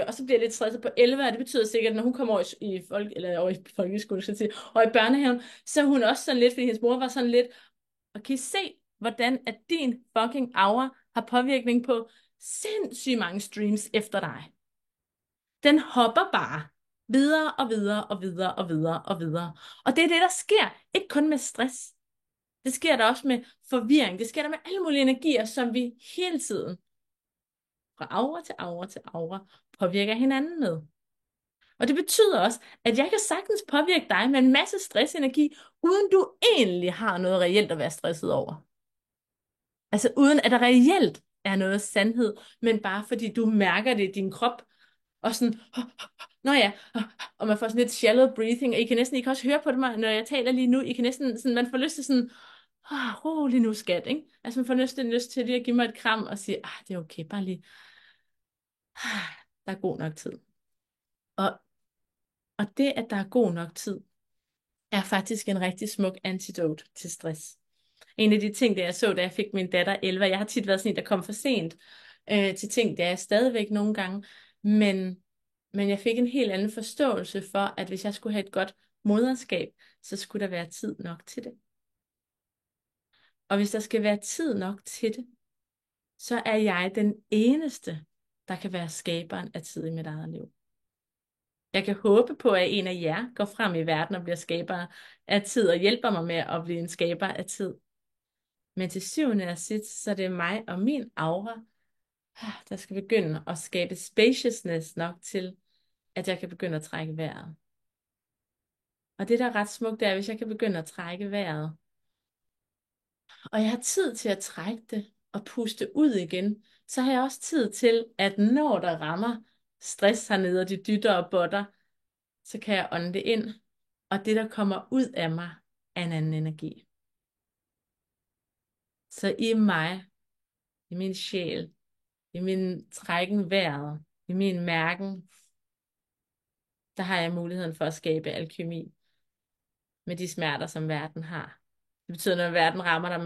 og så bliver jeg lidt stresset på Elva, og det betyder sikkert, at når hun kommer over i folkeskole, skal jeg sige, og i børnehaven, så er hun også sådan lidt, fordi hendes mor var sådan lidt, og kan I se, hvordan at din fucking aura har påvirkning på sindssygt mange streams efter dig? Den hopper bare videre og videre og videre og videre og videre. Og det er det, der sker. Ikke kun med stress. Det sker der også med forvirring. Det sker der med alle mulige energier, som vi hele tiden, fra aura til aura til aura, påvirker hinanden med. Og det betyder også, at jeg kan sagtens påvirke dig med en masse stressenergi, uden du egentlig har noget reelt at være stresset over. Altså uden at der reelt er noget sandhed, men bare fordi du mærker det i din krop, og sådan, nå ja, og man får sådan lidt shallow breathing, og I kan også høre på det, når jeg taler lige nu, I kan næsten, sådan, man får lyst til sådan, rolig nu skat, ikke? Altså man får lyst til lige at give mig et kram, og sige, det er okay, bare lige, der er god nok tid. Og, og det, at der er god nok tid, er faktisk en rigtig smuk antidote til stress. En af de ting, jeg så, da jeg fik min datter 11, jeg har tit været sådan en, der kom for sent til ting, det er jeg stadigvæk nogle gange, men jeg fik en helt anden forståelse for, at hvis jeg skulle have et godt moderskab, så skulle der være tid nok til det. Og hvis der skal være tid nok til det, så er jeg den eneste, der kan være skaberen af tid i mit eget liv. Jeg kan håbe på, at en af jer går frem i verden og bliver skaber af tid og hjælper mig med at blive en skaber af tid. Men til syvende og sidst, så er det mig og min aura, der skal begynde at skabe spaciousness nok til, at jeg kan begynde at trække vejret. Og det, der er ret smukt, det er, hvis jeg kan begynde at trække vejret, og jeg har tid til at trække det og puste ud igen, så har jeg også tid til, at når der rammer stress hernede, og de dytter og botter, så kan jeg ånde det ind, og det, der kommer ud af mig, er en anden energi. Så i mig, i min sjæl, I min trækken vejret, i min mærken, der har jeg muligheden for at skabe alkemi med de smerter, som verden har. Det betyder, når verden rammer dig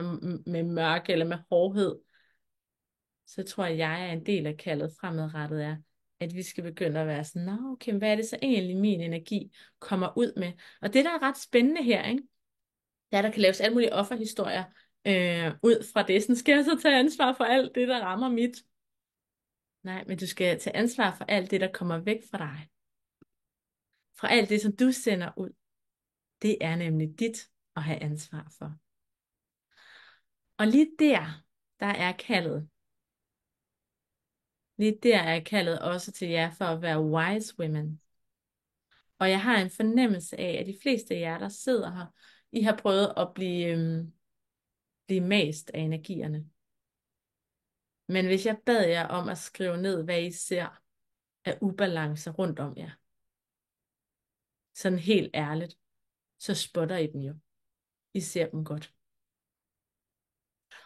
med mørke eller med hårdhed, så tror jeg er en del af kaldet fremadrettet er, at vi skal begynde at være sådan, nå okay, hvad er det så egentlig min energi kommer ud med? Og det, der er ret spændende her, ikke? Det er, der kan laves alle mulige offerhistorier ud fra det. Sådan, skal jeg så tage ansvar for alt det, der rammer mit? Nej, men du skal tage ansvar for alt det, der kommer væk fra dig. Fra alt det, som du sender ud. Det er nemlig dit at have ansvar for. Og lige der er kaldet. Lige der er kaldet også til jer for at være wise women. Og jeg har en fornemmelse af, at de fleste af jer, der sidder her, I har prøvet at blive mast af energierne. Men hvis jeg bad jer om at skrive ned, hvad I ser af ubalance rundt om jer, sådan helt ærligt, så spotter I dem jo. I ser dem godt.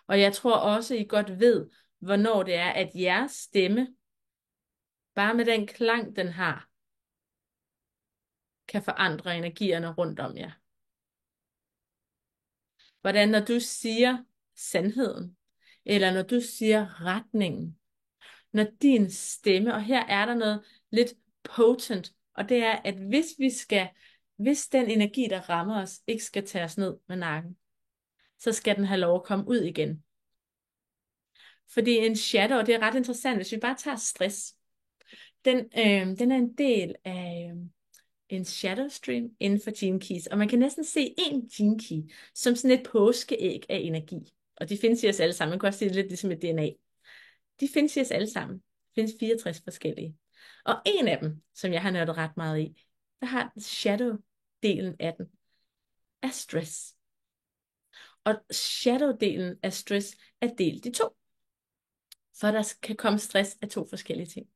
Og jeg tror også, I godt ved, hvornår det er, at jeres stemme, bare med den klang, den har, kan forandre energierne rundt om jer. Hvordan når du siger sandheden, eller når du siger retningen, når din stemme, og her er der noget lidt potent, og det er, at hvis den energi, der rammer os, ikke skal tage os ned med nakken, så skal den have lov at komme ud igen. Fordi en shadow, og det er ret interessant, hvis vi bare tager stress, den er en del af en shadow stream inden for gene keys, og man kan næsten se en gene key som sådan et påskeæg af energi. Og de findes i os alle sammen. Man kan også sige det lidt ligesom et DNA. De findes i os alle sammen. Der findes 64 forskellige. Og en af dem, som jeg har nørdet ret meget i, der har shadow-delen af den, er stress. Og shadow-delen af stress er delt i to. For der kan komme stress af to forskellige ting.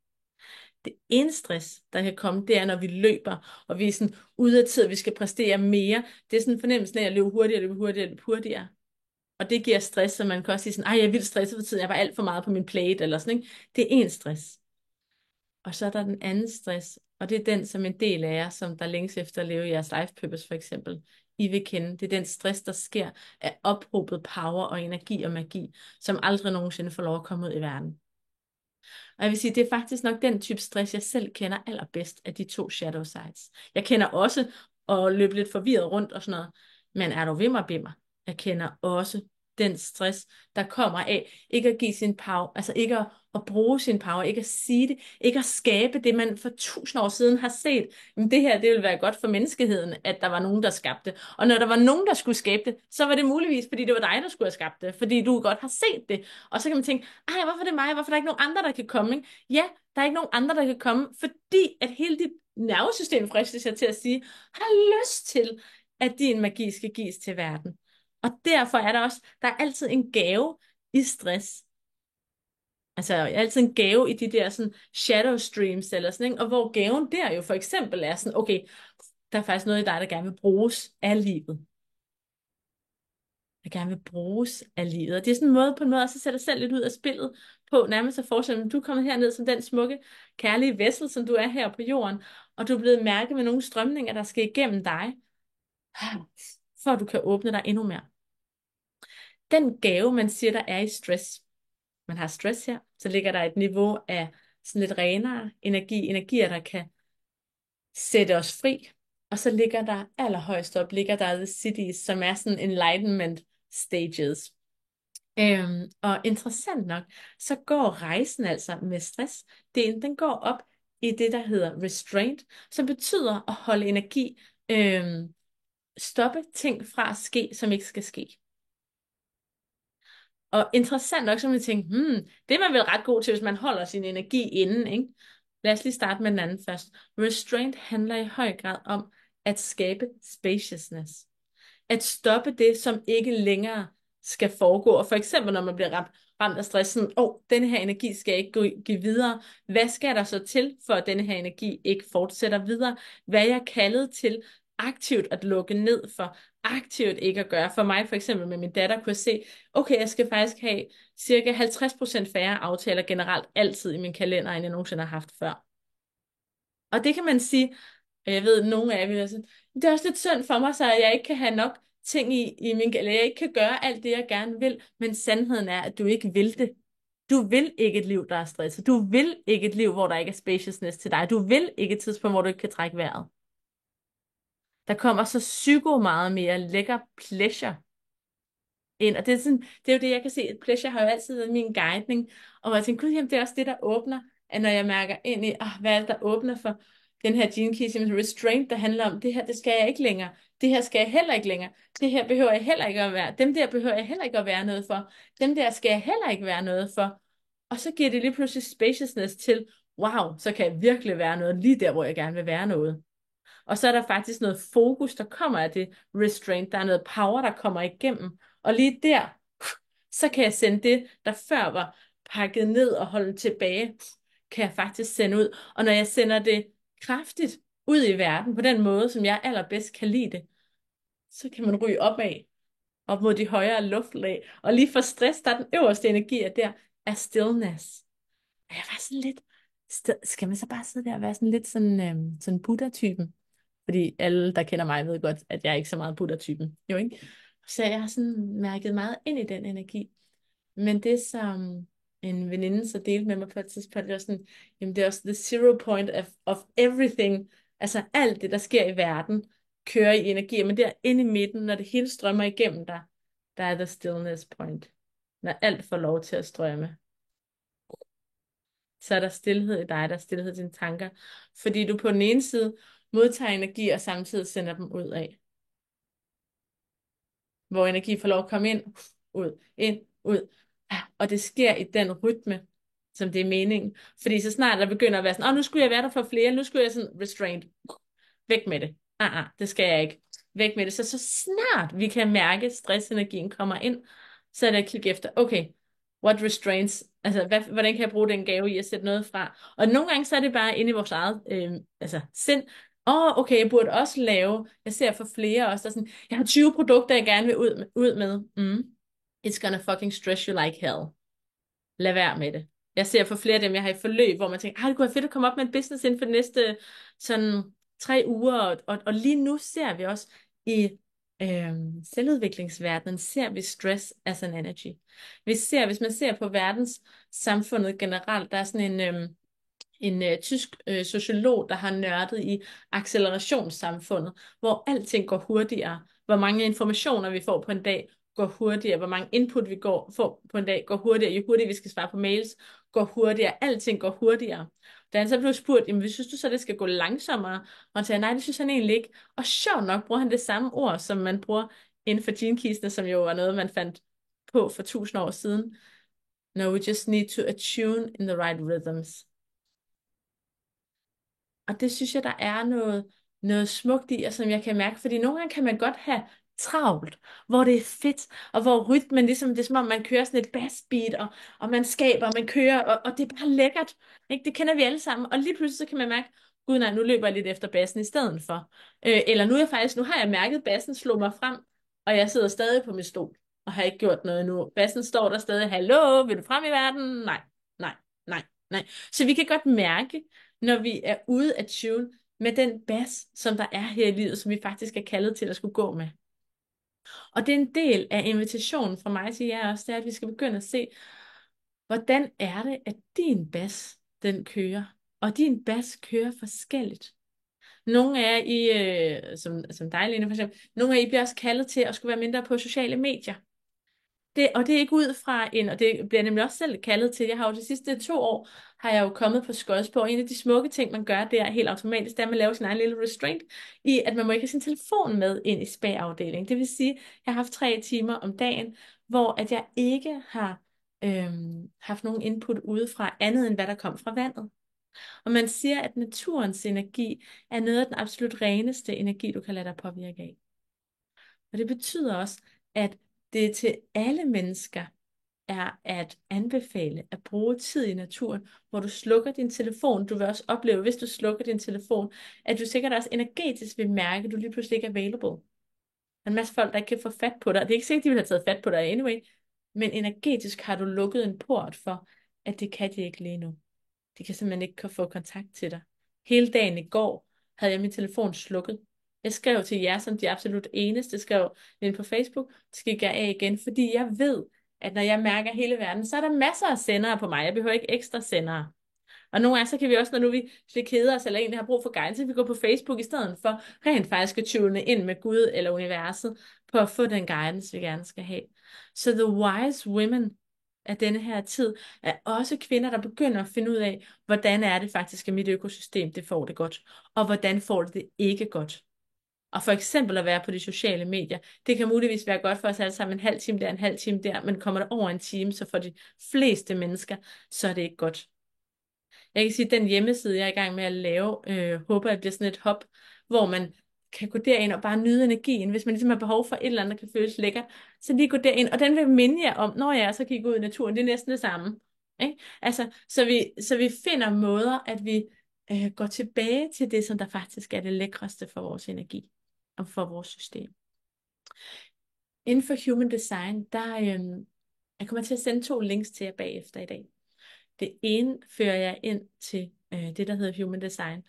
Det ene stress, der kan komme, det er, når vi løber, og vi er sådan ude af tid, og vi skal præstere mere. Det er sådan en fornemmelse af at løbe hurtigere, løbe hurtigere, løbe hurtigere. Og det giver stress, så man kan også sige sådan, ej, jeg er vildt stresset for tiden, jeg var alt for meget på min plate, eller sådan, ikke? Det er en stress. Og så er der den anden stress, og det er den, som en del af jer, som der længes efter at leve i jeres life purpose for eksempel, I vil kende. Det er den stress, der sker af ophobet power og energi og magi, som aldrig nogensinde får lov at komme ud i verden. Og jeg vil sige, det er faktisk nok den type stress, jeg selv kender allerbedst af de to shadow sides. Jeg kender også at løbe lidt forvirret rundt og sådan noget, men er du vimmer bimmer? Jeg kender også den stress, der kommer af ikke at give sin power, altså ikke at bruge sin power, ikke at sige det, ikke at skabe det, man for 1000 år siden har set. Men det her, det ville være godt for menneskeheden, at der var nogen, der skabte. Og når der var nogen, der skulle skabe det, så var det muligvis, fordi det var dig, der skulle have skabt det, fordi du godt har set det. Og så kan man tænke, ej, hvorfor er det mig? Hvorfor er der ikke nogen andre, der kan komme? Ikke? Ja, der er ikke nogen andre, der kan komme, fordi at hele dit nervesystem, fristes jeg til at sige, har lyst til, at din magi skal gives til verden. Og derfor er der er altid en gave i stress. Altså altid en gave i de der sådan shadow streams eller sådan, ikke? Og hvor gaven der jo for eksempel er sådan, okay, der er faktisk noget i dig, der gerne vil bruges af livet. Der gerne vil bruges af livet. Og det er sådan en måde på en måde også at sætte dig selv lidt ud af spillet på, nærmest at forestille, at du er kommet herned som den smukke, kærlige vessel, som du er her på jorden, og du er blevet mærket med nogle strømninger, der skal igennem dig, for at du kan åbne dig endnu mere. Den gave, man siger, der er i stress. Man har stress her, så ligger der et niveau af sådan lidt renere energier, der kan sætte os fri. Og så ligger der allerhøjst op, ligger der The Cities, som er sådan enlightenment stages. Og interessant nok, så går rejsen altså med stress. Den går op i det, der hedder restraint, som betyder at holde energi, stoppe ting fra at ske, som ikke skal ske. Og interessant nok, så man tænker, det er man vel ret god til, hvis man holder sin energi inden, ikke? Lad os lige starte med den anden først. Restraint handler i høj grad om at skabe spaciousness. At stoppe det, som ikke længere skal foregå. Og for eksempel, når man bliver ramt af stressen, denne her energi skal ikke give videre. Hvad skal der så til, for at denne her energi ikke fortsætter videre? Hvad er jeg kaldet til aktivt at lukke ned for? aktivt ikke at gøre. For mig for eksempel med min datter kunne jeg se, okay, jeg skal faktisk have cirka 50% færre aftaler generelt altid i min kalender, end jeg nogensinde har haft før. Og det kan man sige, og jeg ved, at nogle af jer vil være sådan, det er også lidt synd for mig, så jeg ikke kan have nok ting i min kalender. Jeg ikke kan gøre alt det, jeg gerne vil, men sandheden er, at du ikke vil det. Du vil ikke et liv, der er stresset. Du vil ikke et liv, hvor der ikke er spaciousness til dig. Du vil ikke et tidspunkt, hvor du ikke kan trække vejret. Der kommer så psyko meget mere lækker pleasure ind. Og det er, sådan, det er jo det, jeg kan se. Pleasure har jo altid været min guidning. Og jeg tænker, gud, jamen, det er også det, der åbner. At når jeg mærker ind i, hvad er det, der åbner for den her Gene Keys, jamen, restraint, der handler om, det her, det skal jeg ikke længere. Det her skal jeg heller ikke længere. Det her behøver jeg heller ikke at være. Dem der behøver jeg heller ikke at være noget for. Dem der skal jeg heller ikke være noget for. Og så giver det lige pludselig spaciousness til, wow, så kan jeg virkelig være noget lige der, hvor jeg gerne vil være noget. Og så er der faktisk noget fokus, der kommer af det restraint. Der er noget power, der kommer igennem. Og lige der, så kan jeg sende det, der før var pakket ned og holdt tilbage, kan jeg faktisk sende ud. Og når jeg sender det kraftigt ud i verden, på den måde, som jeg allerbedst kan lide det, så kan man ryge op mod de højere luftlag. Og lige for stress, der er den øverste energi af der, er stillness. Og jeg var sådan lidt, skal man så bare sidde der og være sådan lidt sådan Buddha-typen? Fordi alle, der kender mig, ved godt, at jeg er ikke så meget Buddha-typen. Jo, ikke? Så jeg har sådan mærket meget ind i den energi. Men det, som en veninde så delte med mig på et tidspunkt, det var sådan, jamen det er også the zero point of everything. Altså alt det, der sker i verden, kører i energi. Men der inde i midten, når det hele strømmer igennem dig, der er the stillness point. Når alt får lov til at strømme. Så er der stillhed i dig, der er stillhed i dine tanker. Fordi du på den ene side modtager energi, og samtidig sender dem ud af. Hvor energi får lov at komme ind, ud. Og det sker i den rytme, som det er meningen. Fordi så snart der begynder at være sådan, nu skulle jeg være der for flere, nu skulle jeg sådan restrained. Væk med det. Det skal jeg ikke. Væk med det. Så snart vi kan mærke, at stressenergien kommer ind, så er det at klikke efter, okay, what restraints, altså hvordan kan jeg bruge den gave i at sætte noget fra? Og nogle gange så er det bare inde i vores eget sind. Okay, jeg burde også lave, jeg ser for flere også, der sådan, jeg har 20 produkter, jeg gerne vil ud med. It's gonna fucking stress you like hell. Lad være med det. Jeg ser for flere af dem, jeg har i forløb, hvor man tænker, det kunne være fedt at komme op med en business inden for de næste sådan 3 uger. Og lige nu ser vi også i selvudviklingsverdenen, ser vi stress as an energy. Hvis man ser på verdens samfundet generelt, der er sådan en tysk sociolog, der har nørdet i accelerationssamfundet, hvor alting går hurtigere. Hvor mange informationer vi får på en dag går hurtigere. Hvor mange input vi får på en dag går hurtigere. Jo hurtigere vi skal svare på mails, går hurtigere. Alting går hurtigere. Da han så blev spurgt, jamen synes du så, det skal gå langsommere? Og han sagde, nej, det synes han egentlig ikke. Og sjovt nok bruger han det samme ord, som man bruger inden for Gene Keys'ene, som jo var noget, man fandt på for 1000 år siden. No, we just need to attune in the right rhythms. Og det synes jeg, der er noget smukt i, og som jeg kan mærke, fordi nogle gange kan man godt have travlt, hvor det er fedt, og hvor rytmen ligesom, det er som om man kører sådan et bassbeat, og man skaber, og man kører, og det er bare lækkert. Ikke? Det kender vi alle sammen, og lige pludselig så kan man mærke, gud nej, nu løber jeg lidt efter bassen i stedet for. Eller nu har jeg mærket, bassen slå mig frem, og jeg sidder stadig på min stol, og har ikke gjort noget endnu. Bassen står der stadig, hallo, vil du frem i verden? Nej, nej, nej, nej. Så vi kan godt mærke, når vi er ude at tune med den bas, som der er her i livet, som vi faktisk er kaldet til at skulle gå med. Og det er en del af invitationen fra mig til jer også, det er, at vi skal begynde at se, hvordan er det, at din bas, den kører. Og din bas kører forskelligt. Nogle af jer, som dig, Lene, for eksempel, nogle af jer bliver også kaldet til at skulle være mindre på sociale medier. Og det er ikke ud fra og det bliver nemlig også selv kaldet til, jeg har jo de sidste 2 år, har jeg jo kommet på Skodsborg, og en af de smukke ting, man gør der helt automatisk, det er, at man laver sin egen lille restraint, i at man må ikke have sin telefon med ind i spa-afdelingen. Det vil sige, at jeg har haft 3 timer om dagen, hvor at jeg ikke har haft nogen input udefra, andet end hvad der kom fra vandet. Og man siger, at naturens energi er noget af den absolut reneste energi, du kan lade dig påvirke af. Og det betyder også, at det til alle mennesker er at anbefale at bruge tid i naturen, hvor du slukker din telefon. Du vil også opleve, hvis du slukker din telefon, at du sikkert også energetisk vil mærke, at du lige pludselig ikke er available. er en masse folk, der ikke kan få fat på dig. Det er ikke sikkert, de vil have taget fat på dig anyway, men energetisk har du lukket en port for, at det kan de ikke lige nu. De kan simpelthen ikke få kontakt til dig. Hele dagen i går havde jeg min telefon slukket. Jeg skrev til jer som de absolut eneste, skrev ind på Facebook, så gik jeg af igen, fordi jeg ved, at når jeg mærker hele verden, så er der masser af sendere på mig. Jeg behøver ikke ekstra sendere. Og nogle gange, så kan vi også, når nu vi keder os, eller egentlig har brug for guidance, så kan vi gå på Facebook i stedet for rent faktisk at tune ind med Gud eller universet, på at få den guidance, vi gerne skal have. Så the wise women af denne her tid, er også kvinder, der begynder at finde ud af, hvordan er det faktisk, at mit økosystem, det får det godt, og hvordan får det ikke godt. Og for eksempel at være på de sociale medier, det kan muligvis være godt for os alle sammen en halv time der, en halv time der, men kommer det over en time, så for de fleste mennesker, så er det ikke godt. Jeg kan sige, at den hjemmeside, jeg er i gang med at lave, håber, at det bliver sådan et hop, hvor man kan gå derind og bare nyde energien. Hvis man ligesom har behov for et eller andet, der kan føles lækkert, så lige gå derind. Og den vil minde jer om, når jeg er, så kan I gå ud i naturen. Det er næsten det samme. Ikke? Altså, så vi finder måder, at vi går tilbage til det, som der faktisk er det lækreste for vores energi og for vores system. Inden for Human Design, jeg kommer til at sende 2 links til jer bagefter i dag. Det ene fører jeg ind til det, der hedder Human Design.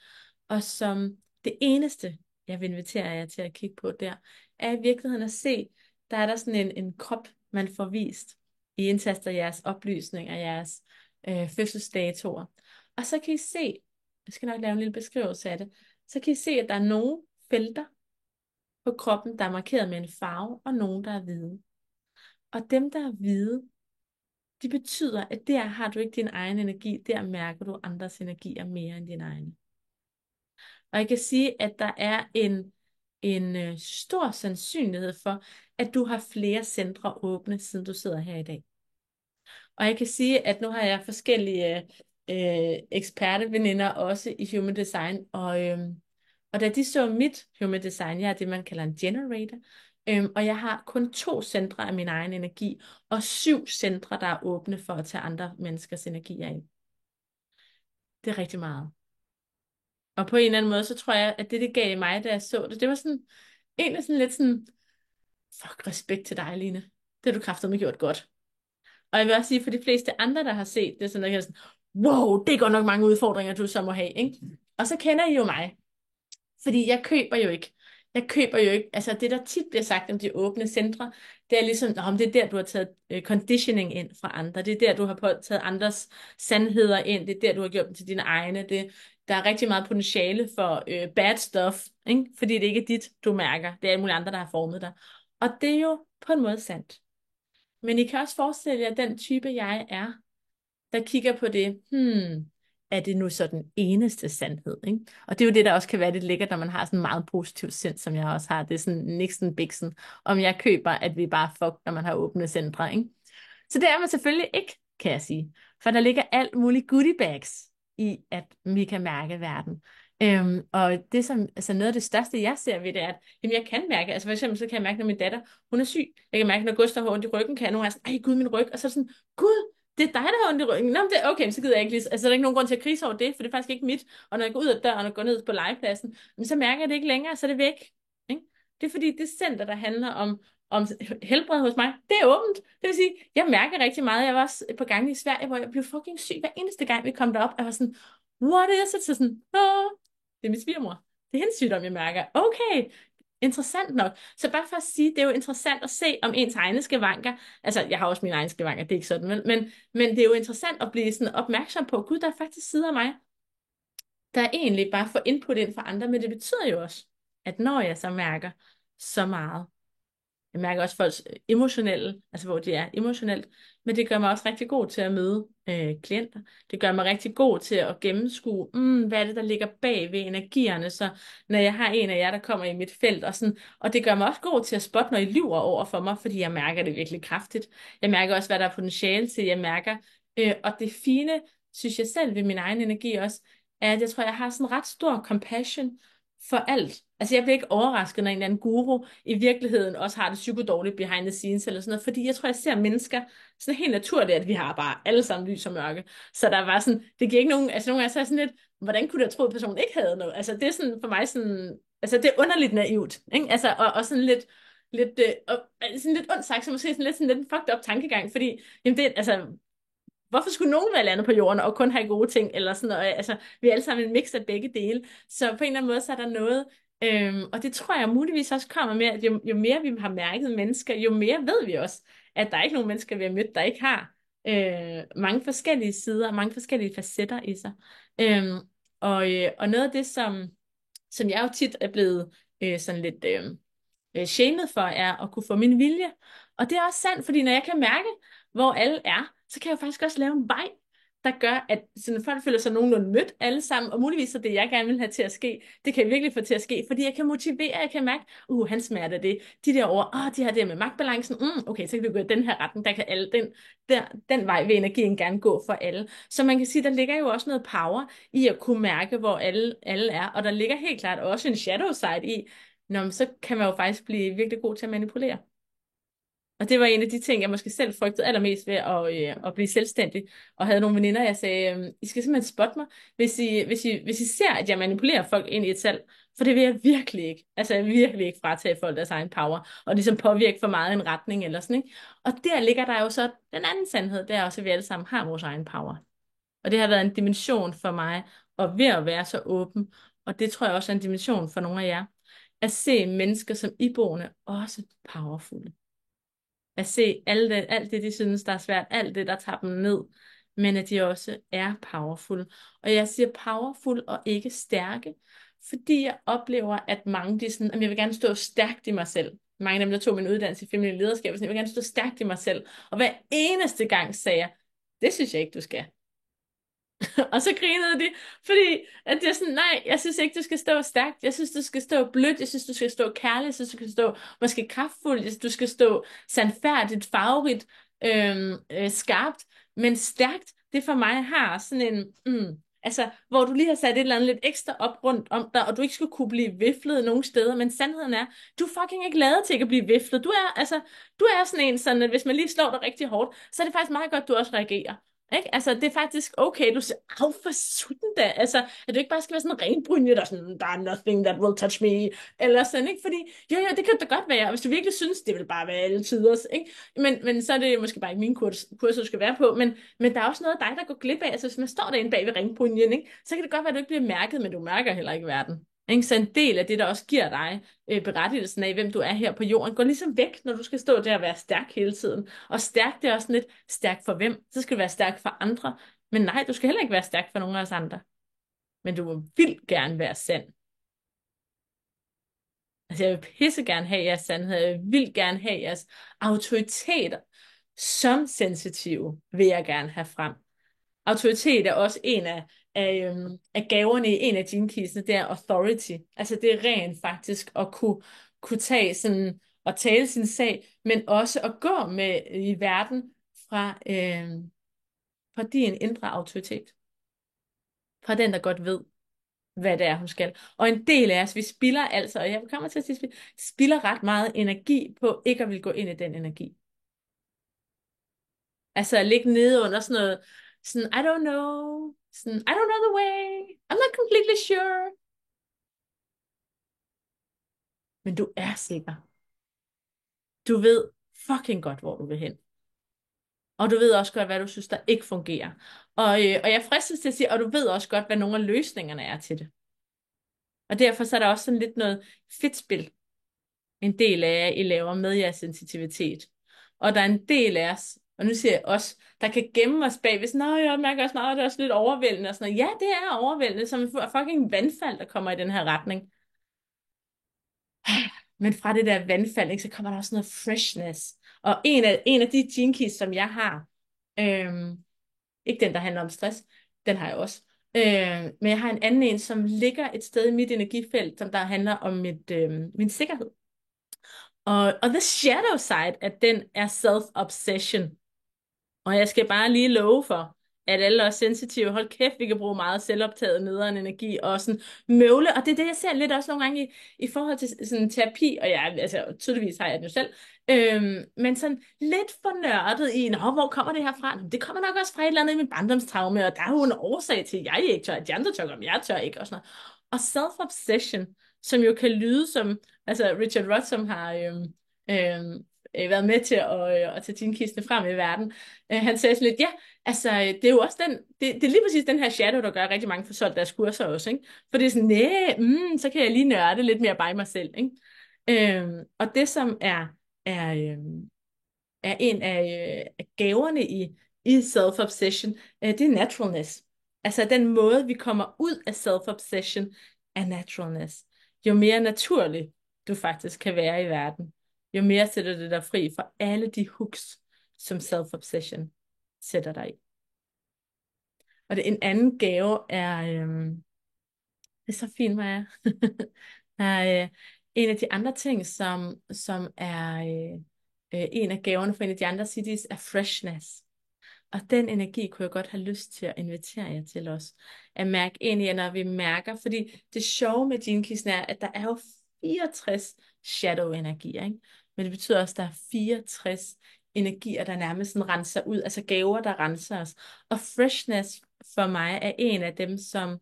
Og som det eneste, jeg vil invitere jer til at kigge på der, er i virkeligheden at se, der er der sådan en krop, man får vist. I indtaster jeres oplysninger, jeres fødselsdatoer. Og så kan I se, jeg skal nok lave en lille beskrivelse af det, så kan I se, at der er nogle felter på kroppen, der er markeret med en farve, og nogle, der er hvide. Og dem, der er hvide, det betyder, at der har du ikke din egen energi, der mærker du andres energier mere end din egen. Og jeg kan sige, at der er en stor sandsynlighed for, at du har flere centre åbne, siden du sidder her i dag. Og jeg kan sige, at nu har jeg forskellige eksperteveninder også i Human Design, og da de så mit Human Design, jeg er det, man kalder en generator, og jeg har kun 2 centre af min egen energi, og 7 centre, der er åbne for at tage andre menneskers energier ind. Det er rigtig meget. Og på en eller anden måde, så tror jeg, at det gav mig, da jeg så det, det var sådan, egentlig sådan lidt sådan, fuck, respekt til dig, Line. Det har du kraftedeme gjort godt. Og jeg vil også sige, for de fleste andre, der har set det, sådan, der kan sådan, wow, det er godt nok mange udfordringer, du så må have, ikke? Og så kender I jo mig. Fordi jeg køber jo ikke. Altså det, der tit bliver sagt om de åbne centre, det er ligesom, det er der, du har taget conditioning ind fra andre. Det er der, du har taget andres sandheder ind. Det er der, du har gjort dem til dine egne. Der er rigtig meget potentiale for bad stuff, ikke? Fordi det ikke er dit, du mærker. Det er alle mulige andre, der har formet dig. Og det er jo på en måde sandt. Men I kan også forestille jer, at den type, jeg er, der kigger på det, er det nu så den eneste sandhed, ikke? Og det er jo det, der også kan være lidt lækkert, når man har sådan en meget positiv sind, som jeg også har. Det er sådan Nixon Bixen, om jeg køber, at vi bare fuck, når man har åbne centre, ikke? Så det er man selvfølgelig ikke, kan jeg sige. For der ligger alt muligt goodie bags i, at vi kan mærke verden. Og det som, altså noget af det største, jeg ser ved det, er, at jamen, jeg kan mærke, altså for eksempel så kan jeg mærke, når min datter, hun er syg. Jeg kan mærke, når Gustav har ondt i ryggen, kan jeg nogle gange sige, ej gud, min ryg. Og så er det sådan, gud, det er dig, der har ondt i ryggen. Nå, men det, okay, så gider jeg ikke lige, altså der er ikke nogen grund til at krise over det, for det er faktisk ikke mit. Og når jeg går ud af døren og går ned på legepladsen, så mærker jeg det ikke længere, så er det væk. Ikke? Det er fordi, det center, der handler om helbred hos mig, det er åbent. Det vil sige, jeg mærker rigtig meget. Jeg var også på gange i Sverige, hvor jeg blev fucking syg hver eneste gang, vi kom derop. Jeg var sådan, what is it? Så sådan, det er min svigermor. Det er hendes sygdom, jeg mærker. Okay, interessant nok. Så bare for at sige, det er jo interessant at se, om ens egne skavanker, altså jeg har også mine egne skavanker, det er ikke sådan, men det er jo interessant at blive sådan opmærksom på, gud, der er faktisk sider af mig, der egentlig bare får input ind fra andre, men det betyder jo også, at når jeg så mærker så meget, jeg mærker også folks emotionelle, altså hvor de er emotionelt, men det gør mig også rigtig god til at møde klienter. Det gør mig rigtig god til at gennemskue, hvad er det, der ligger bag ved energierne, så når jeg har en af jer, der kommer i mit felt, og det gør mig også god til at spotte, når I lyver over for mig, fordi jeg mærker det virkelig kraftigt. Jeg mærker også, hvad der er potentiale til, jeg mærker. Og det fine, synes jeg selv ved min egen energi også, er, at jeg tror, jeg har sådan ret stor compassion for alt. Altså jeg bliver ikke overrasket, når en eller anden guru i virkeligheden også har det psykodårligt behind the scenes eller sådan noget, fordi jeg tror, jeg ser mennesker sådan helt naturligt, at vi har bare alle sammen lys og mørke. Så der var sådan, det giver ikke nogen, altså nogle gange så er sådan lidt, hvordan kunne du have troet, at personen ikke havde noget? Altså det er sådan for mig sådan, altså det er underligt naivt, ikke? Altså og sådan lidt, sådan lidt ondt sagt, så måske sådan lidt en fucked up tankegang, fordi jamen det, altså, hvorfor skulle nogen være landet på jorden og kun have gode ting, eller sådan noget? Altså, vi er alle sammen en mix af begge dele. Så på en eller anden måde, så er der noget, og det tror jeg muligvis også kommer med, at jo mere vi har mærket mennesker, jo mere ved vi også, at der er ikke nogen mennesker, vi har mødt, der ikke har mange forskellige sider, mange forskellige facetter i sig. Og noget af det, som jeg jo tit er blevet sådan lidt shamed for, er at kunne få min vilje. Og det er også sandt, fordi når jeg kan mærke, hvor alle er, så kan jeg jo faktisk også lave en vej, der gør, at sådan, folk føler sig nogenlunde mødt alle sammen, og muligvis er det, jeg gerne vil have til at ske, det kan jeg virkelig få til at ske, fordi jeg kan motivere, jeg kan mærke, han smager det, de der over, de har det med magtbalancen, okay, så kan vi gå i den her retning, der kan alle, den vej vil energien gerne gå for alle. Så man kan sige, der ligger jo også noget power i at kunne mærke, hvor alle er, og der ligger helt klart også en shadow side i, men så kan man jo faktisk blive virkelig god til at manipulere. Og det var en af de ting, jeg måske selv frygtede allermest ved at blive selvstændig. Og havde nogle veninder, jeg sagde, I skal simpelthen spotte mig, hvis I ser, at jeg manipulerer folk ind i et salg. For det vil jeg virkelig ikke. Altså jeg vil virkelig ikke fratage folk deres egen power. Og ligesom påvirke for meget en retning eller sådan, ikke? Og der ligger der jo så den anden sandhed, det er også, at vi alle sammen har vores egen power. Og det har været en dimension for mig, og ved at være så åben. Og det tror jeg også er en dimension for nogle af jer. At se mennesker som iboende også powerfulde. At se alt det, de synes, der er svært, alt det, der tager dem ned, men at de også er powerful. Og jeg siger powerful og ikke stærke, fordi jeg oplever, at mange de er sådan, at jeg vil gerne stå stærkt i mig selv. Mange af dem, der tog min uddannelse i feminin lederskab, sådan, jeg vil gerne stå stærkt i mig selv. Og hver eneste gang sagde jeg, det synes jeg ikke, du skal. Og så grinede de, fordi at det er sådan, nej, jeg synes ikke, du skal stå stærkt. Jeg synes, du skal stå blødt. Jeg synes, du skal stå kærlig. Jeg synes, du skal stå måske kraftfuldt. Jeg synes, du skal stå sandfærdigt, farverigt, skarpt. Men stærkt, det for mig har sådan en, altså, hvor du lige har sat et eller andet lidt ekstra op rundt om dig, og du ikke skulle kunne blive viflet nogen steder. Men sandheden er, du er fucking ikke lavet til at blive viflet. Du er sådan en, sådan at hvis man lige slår dig rigtig hårdt, så er det faktisk meget godt, du også reagerer. Ikke? Altså, det er faktisk okay, du siger, af for sutten da. Altså, at du ikke bare skal være sådan en renbrynje, der er sådan, der er nothing that will touch me, eller sådan, ikke? Fordi, jo, det kan da godt være, hvis du virkelig synes, det vil bare være alle tiders, ikke? Men så er det måske bare ikke min kurs, du skal være på, men der er også noget af dig, der går glip af. Altså, hvis man står derinde bag ved ringbrynjen, ikke? Så kan det godt være, at du ikke bliver mærket, men du mærker heller ikke verden. Ikke? Så en del af det, der også giver dig berettigelsen af, hvem du er her på jorden, går ligesom væk, når du skal stå der og være stærk hele tiden. Og stærk, det er også lidt stærk for hvem? Så skal du være stærk for andre. Men nej, du skal heller ikke være stærk for nogen af os andre. Men du vil gerne være sand. Altså, jeg vil pisse gerne have jeres sandhed. Jeg vil gerne have jeres autoriteter. Som sensitive vil jeg gerne have frem. Autoritet er også en af gaverne i en af gene keysene, det er authority. Altså det er rent faktisk at kunne tage sådan, og tale sin sag, men også at gå med i verden fra din indre autoritet. Fra den, der godt ved, hvad det er, hun skal. Og en del af os, vi spilder altså, og jeg kommer til at sige, spilder ret meget energi på ikke at ville gå ind i den energi. Altså at ligge nede under sådan noget, sådan, I don't know, sådan, I don't know the way, I'm not completely sure. Men du er sikker. Du ved fucking godt, hvor du vil hen. Og du ved også godt, hvad du synes, der ikke fungerer. Og jeg fristes til at sige, og du ved også godt, hvad nogle af løsningerne er til det. Og derfor så er der også sådan lidt noget fedt spil. En del af jer, I laver med jeres sensitivitet. Og der er en del af os, og nu siger jeg os, der kan gemme os bag, hvis jeg mærker også meget, det er også lidt overvældende og sådan noget. Ja, det er overvældende, som en fucking vandfald, der kommer i den her retning. Men fra det der vandfald, ikke, så kommer der også noget freshness. Og en af de gene keys, som jeg har, ikke den, der handler om stress, den har jeg også. Men jeg har en anden en, som ligger et sted i mit energifelt, som der handler om min sikkerhed. Og the shadow side, at den er self-obsession. Og jeg skal bare lige love for, at alle os sensitive, hold kæft, vi kan bruge meget selvoptaget nederen energi og sådan møvle. Og det er det, jeg ser lidt også nogle gange i forhold til sådan terapi, og jeg, altså tydeligvis har jeg det jo selv, men sådan lidt for nørdet i, hvor kommer det her fra? Det kommer nok også fra et eller andet i min barndomstraume, og der er jo en årsag til, at jeg ikke tør, at de andre tør, om jeg tør ikke, og sådan noget. Og self-obsession, som jo kan lyde som, altså Richard Rudd, som har været med til at tage din kiste frem i verden. Han sagde sådan lidt, ja, altså det er jo også det er lige præcis den her shadow, der gør at rigtig mange får solgt deres kurser også, ikke? For det er sådan, næh, så kan jeg lige nørde lidt mere by mig selv, ikke? Og det som er, er en af gaverne i self-obsession, det er naturalness. Altså den måde, vi kommer ud af self-obsession, er naturalness. Jo mere naturlig du faktisk kan være i verden, jo mere sætter det dig fri for alle de hooks, som self-obsession sætter dig i. Og en anden gave er, det er så fint, Maja, er en af de andre ting, som er en af gaverne for en af de andre cities, er freshness. Og den energi kunne jeg godt have lyst til at invitere jer til os. At mærke ind i, når vi mærker, fordi det sjove med Gene-kisten er, at der er jo 64 shadow-energier, ikke? Men det betyder også, at der er 64 energier, der nærmest sådan renser ud, altså gaver, der renser os. Og freshness for mig er en af dem, som,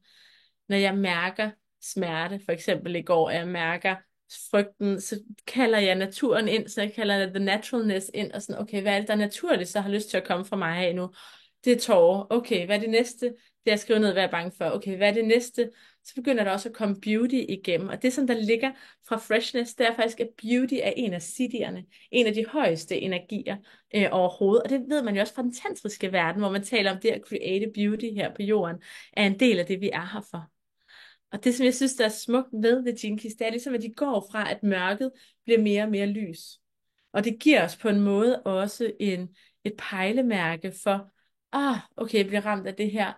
når jeg mærker smerte, for eksempel i går, jeg mærker frygten, så kalder jeg naturen ind, så jeg kalder det the naturalness ind, og sådan, okay, hvad er det, der naturligt, så har lyst til at komme fra mig af nu? Det er tårer. Okay, hvad er det næste? Det er at skrive ned, hvad jeg er bange for. Okay, hvad er det næste? Så begynder der også at komme beauty igennem. Og det, som der ligger fra freshness, det er faktisk, at beauty er en af siddhierne. En af de højeste energier overhovedet. Og det ved man jo også fra den tantriske verden, hvor man taler om det at create beauty her på jorden, er en del af det, vi er her for. Og det, som jeg synes, der er smukt ved The Gene Keys, det er ligesom, at de går fra, at mørket bliver mere og mere lys. Og det giver os på en måde også et pejlemærke for, okay, jeg bliver ramt af det her.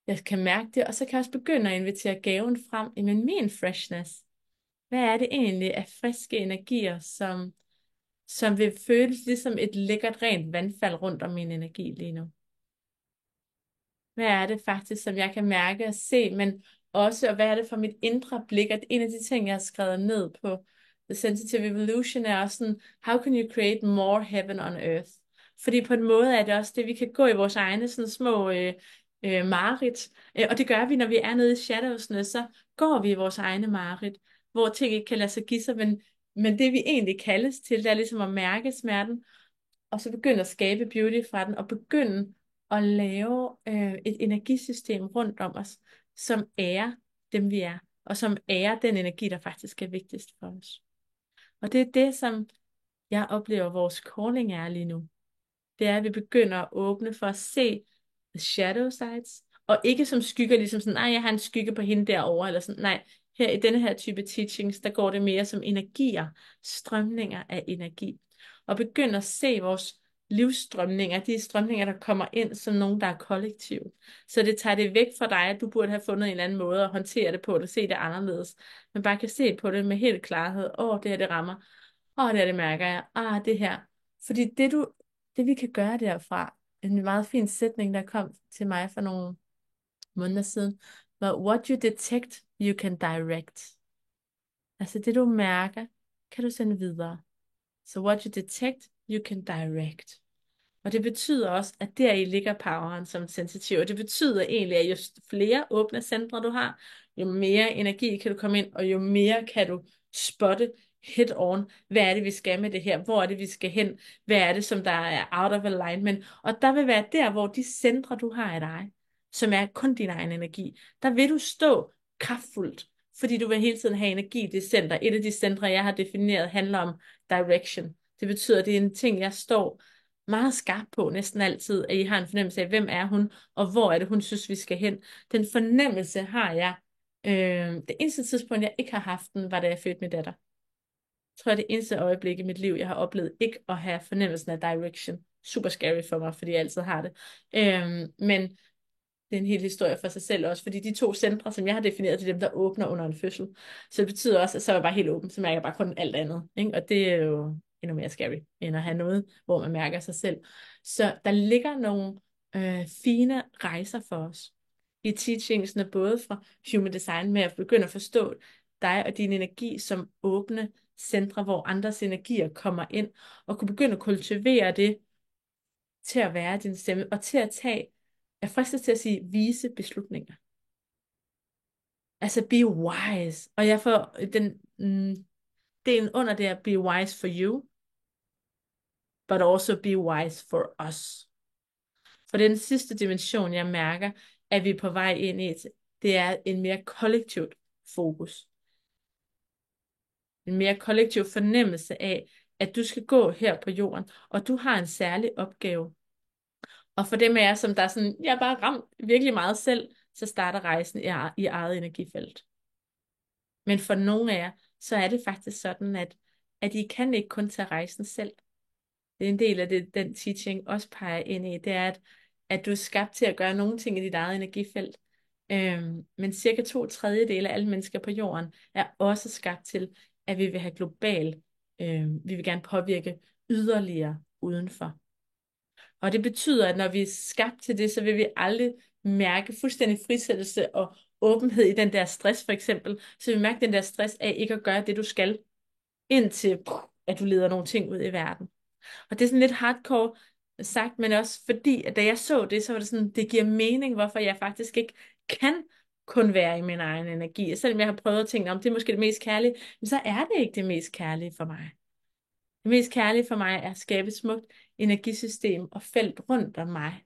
Jeg kan mærke det, og så kan jeg også begynde at invitere gaven frem i min freshness. Hvad er det egentlig af friske energier, som vil føles ligesom et lækkert rent vandfald rundt om min energi lige nu? Hvad er det faktisk, som jeg kan mærke og se, men også, og hvad er det for mit indre blik? At en af de ting, jeg har skrevet ned på The Sensitive Evolution, er også sådan, how can you create more heaven on earth? Fordi på en måde er det også det, vi kan gå i vores egne sådan små mareridt. Og det gør vi, når vi er nede i shadowsene, så går vi i vores egne mareridt, hvor ting ikke kan lade sig give sig, men det vi egentlig kaldes til, det er ligesom at mærke smerten, og så begynde at skabe beauty fra den, og begynde at lave et energisystem rundt om os, som ærer dem, vi er, og som ærer den energi, der faktisk er vigtigst for os. Og det er det, som jeg oplever, vores calling er lige nu. Det er, at vi begynder at åbne for at se the shadow sides, og ikke som skygger, ligesom sådan, nej, jeg har en skygge på hende derovre, eller sådan, nej, her i denne her type teachings, der går det mere som energier, strømninger af energi, og begynder at se vores livsstrømninger, de strømninger, der kommer ind som nogen, der er kollektiv. Så det tager det væk fra dig, at du burde have fundet en eller anden måde at håndtere det på, eller se det anderledes. Men bare kan se på det med helt klarhed. Det her, det rammer. Det her, det mærker jeg. Det her. Fordi det vi kan gøre derfra, en meget fin sætning, der kom til mig for nogle måneder siden, var, what you detect, you can direct. Altså det du mærker, kan du sende videre. So what you detect, you can direct. Og det betyder også, at deri ligger poweren som sensitiv. Og det betyder egentlig, at jo flere åbne centre du har, jo mere energi kan du komme ind, og jo mere kan du spotte head on. Hvad er det, vi skal med det her? Hvor er det, vi skal hen? Hvad er det, som der er out of alignment? Og der vil være der, hvor de centre, du har i dig, som er kun din egen energi, der vil du stå kraftfuldt, fordi du vil hele tiden have energi i det center. Et af de centre, jeg har defineret, handler om direction. Det betyder, at det er en ting, jeg står meget skarp på næsten altid, at I har en fornemmelse af, hvem er hun, og hvor er det, hun synes, vi skal hen. Den fornemmelse har jeg. Det eneste tidspunkt, jeg ikke har haft den, var da jeg fødte min datter. Jeg tror, det eneste øjeblik i mit liv, jeg har oplevet ikke at have fornemmelsen af direction. Super scary for mig, fordi jeg altid har det. Men det er en hel historie for sig selv også, fordi de to centre, som jeg har defineret, det er dem, der åbner under en fødsel. Så det betyder også, at så er jeg bare helt åben, så mærker jeg bare kun alt andet. Ikke? Og det er jo endnu mere scary, end at have noget, hvor man mærker sig selv. Så der ligger nogle fine rejser for os i teachingsene, både fra Human Design med at begynde at forstå dig og din energi som åbne centre, hvor andres energier kommer ind, og kunne begynde at kultivere det til at være din stemme, og til at tage, jeg fristes til at sige, vise beslutninger. Altså be wise. Og jeg får den delen under det at be wise for you, but also be wise for us. For den sidste dimension, jeg mærker, at vi er på vej ind i, det er en mere kollektivt fokus. En mere kollektiv fornemmelse af, at du skal gå her på jorden, og du har en særlig opgave. Og for dem af jer, som der er sådan, jeg er bare ramt virkelig meget selv, så starter rejsen i eget energifelt. Men for nogle af jer, så er det faktisk sådan, at I kan ikke kun tage rejsen selv. Det er en del af det, den teaching også peger ind i, det er, at du er skabt til at gøre nogle ting i dit eget energifelt. Men cirka 2/3 af alle mennesker på jorden er også skabt til, at vi vil have global, vi vil gerne påvirke yderligere udenfor. Og det betyder, at når vi er skabt til det, så vil vi aldrig mærke fuldstændig frisættelse og åbenhed i den der stress, for eksempel. Så vi mærker den der stress af ikke at gøre det, du skal, indtil at du leder nogle ting ud i verden. Og det er sådan lidt hardcore sagt, men også fordi, at da jeg så det, så var det sådan, det giver mening, hvorfor jeg faktisk ikke kan kun være i min egen energi. Selvom jeg har prøvet at tænke, om det er måske det mest kærlige, men så er det ikke det mest kærlige for mig. Det mest kærlige for mig er at skabe et smukt energisystem og felt rundt om mig.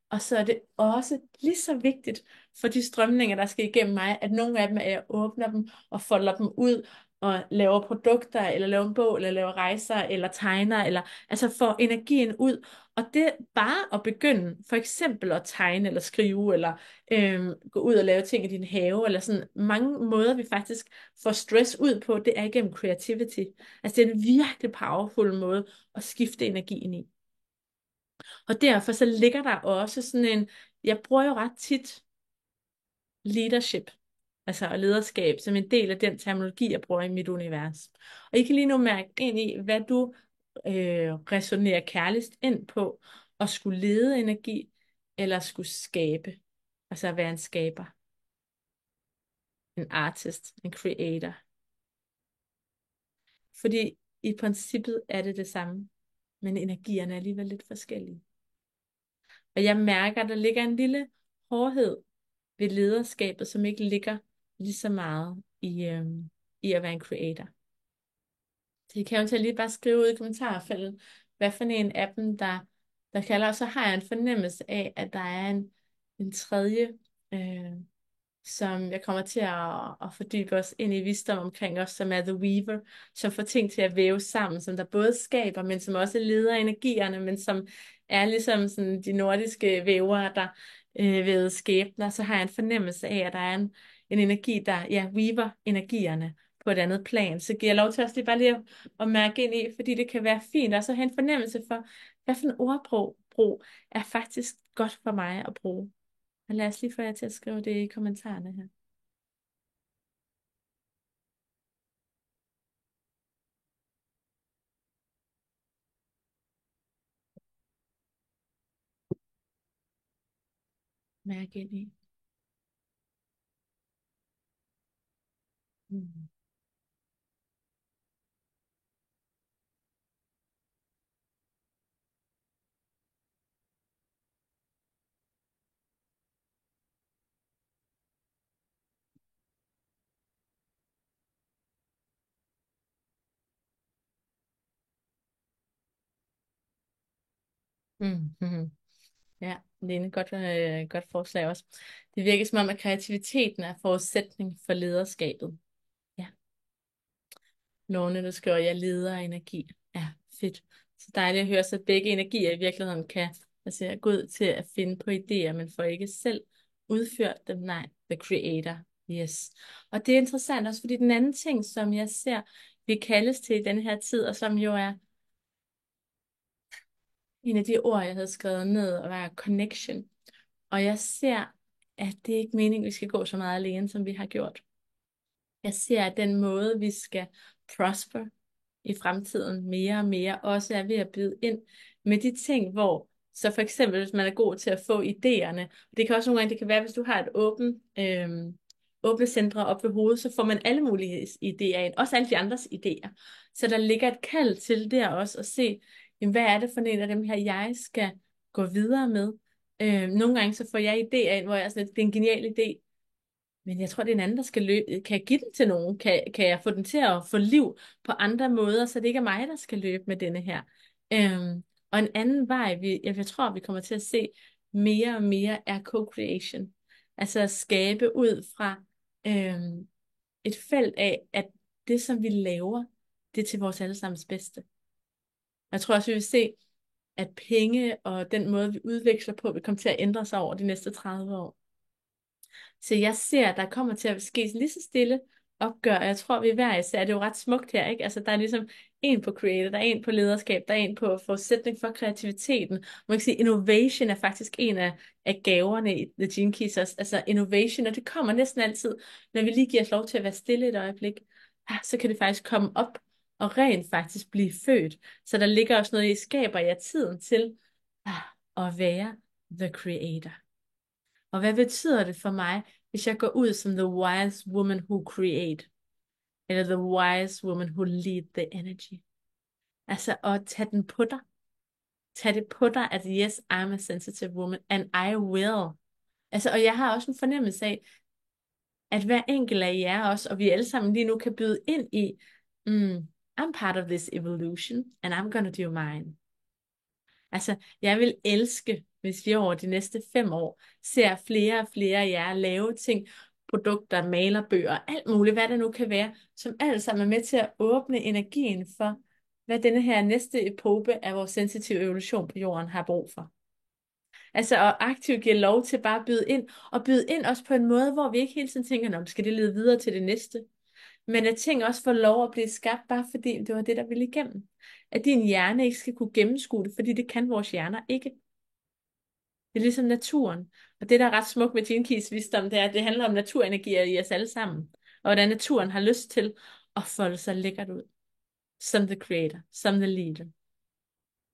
Og så er det også lige så vigtigt for de strømninger, der skal igennem mig, at nogle af dem, at jeg åbner dem og folder dem ud og laver produkter, eller laver en bog, eller laver rejser, eller tegner, eller altså får energien ud. Og det bare at begynde, for eksempel at tegne, eller skrive, eller gå ud og lave ting i din have, eller sådan mange måder, vi faktisk får stress ud på, det er igennem creativity. Altså det er en virkelig powerful måde at skifte energien i. Og derfor så ligger der også sådan en, jeg bruger jo ret tit leadership, altså lederskab, som en del af den terminologi, jeg bruger i mit univers. Og I kan lige nu mærke ind i, hvad du resonerer kærligst ind på, at skulle lede energi, eller skulle skabe, altså at være en skaber, en artist, en creator. Fordi i princippet er det det samme, men energierne er alligevel lidt forskellige. Og jeg mærker, at der ligger en lille hårdhed ved lederskabet, som ikke ligger lige så meget i at være en creator. Så I kan jo til lige bare skrive ud i kommentarfeltet, hvad for en af dem, der kalder, og så har jeg en fornemmelse af, at der er en tredje, som jeg kommer til at fordybe os ind i visdom omkring os, som er The Weaver, som får ting til at væve sammen, som der både skaber, men som også leder energierne, men som er ligesom sådan de nordiske vævere, der ved skæbner, så har jeg en fornemmelse af, at der er en energi, der weaver energierne på et andet plan. Så giver jeg lov til også lige bare lige at mærke ind i, fordi det kan være fint, og så have en fornemmelse for, hvad for en ordbrug er faktisk godt for mig at bruge. Og lad os lige få jer til at skrive det i kommentarerne her. Mærk ind i. Mm. Mm. Ja, det er et godt forslag også. Det virker som om, at kreativiteten er forudsætning for lederskabet. Ja. Lone, du skriver, jeg leder af energi. Ja, fedt. Så dejligt at høre, så begge energier i virkeligheden kan gå ud til at finde på idéer, men får ikke selv udført dem. Nej, the creator. Yes. Og det er interessant også, fordi den anden ting, som jeg ser, vi kaldes til i den her tid, og som jo er en af de ord, jeg havde skrevet ned, og var connection. Og jeg ser, at det ikke er meningen, at vi skal gå så meget alene, som vi har gjort. Jeg ser, at den måde, vi skal prosper i fremtiden mere og mere, også er ved at byde ind med de ting, hvor, så for eksempel, hvis man er god til at få idéerne, det kan også nogle gange, det kan være, hvis du har et åbne centre op ved hovedet, så får man alle mulige idéer ind, også alle de andres idéer. Så der ligger et kald til der også at se, jamen, hvad er det for en af dem her, jeg skal gå videre med. Nogle gange så får jeg idéer ind, hvor jeg er sådan lidt, det er en genial idé, men jeg tror, det er en anden, der skal løbe. Kan jeg give den til nogen? Kan jeg få den til at få liv på andre måder, så det ikke er mig, der skal løbe med denne her? Og en anden vej, jeg tror, vi kommer til at se mere og mere, er co-creation. Altså at skabe ud fra øhm, et felt af, at det, som vi laver, det er til vores allesammens bedste. Jeg tror også, vi vil se, at penge og den måde, vi udveksler på, vil komme til at ændre sig over de næste 30 år. Så jeg ser, at der kommer til at ske lige så stille opgør, og jeg tror, vi hver især, det er jo ret smukt her, ikke? Altså, der er ligesom en på creator, der er en på lederskab, der er en på forudsætning for kreativiteten. Man kan sige, innovation er faktisk en af gaverne i The Gene Keys også. Altså, innovation, og det kommer næsten altid, når vi lige giver os lov til at være stille et øjeblik, så kan det faktisk komme op og rent faktisk blive født. Så der ligger også noget i skaber jer tiden til at være the creator. Og hvad betyder det for mig, hvis jeg går ud som the wise woman who create, eller the wise woman who lead the energy? Altså at tage den på dig. Tag det på dig, at yes, I'm a sensitive woman, and I will. Altså, og jeg har også en fornemmelse af, at hver enkelt af jer også, og vi alle sammen lige nu kan byde ind i, I'm part of this evolution, and I'm gonna do mine. Altså, jeg vil elske, hvis vi over de næste 5 år ser flere og flere af jer lave ting, produkter, malerbøger, alt muligt, hvad det nu kan være, som alle sammen er med til at åbne energien for, hvad denne her næste epoke af vores sensitive evolution på jorden har brug for. Altså at aktivt give lov til bare at byde ind, og byde ind også på en måde, hvor vi ikke hele tiden tænker, nå, skal det lede videre til det næste? Men at ting også får lov at blive skabt, bare fordi det var det, der ville igennem. At din hjerne ikke skal kunne gennemskue det, fordi det kan vores hjerner ikke. Det er ligesom naturen. Og det, der er ret smukt med Gene Keys visdom, det er, at det handler om naturenergier i os alle sammen. Og hvordan naturen har lyst til at folde sig lækkert ud. Som the creator, som the leader.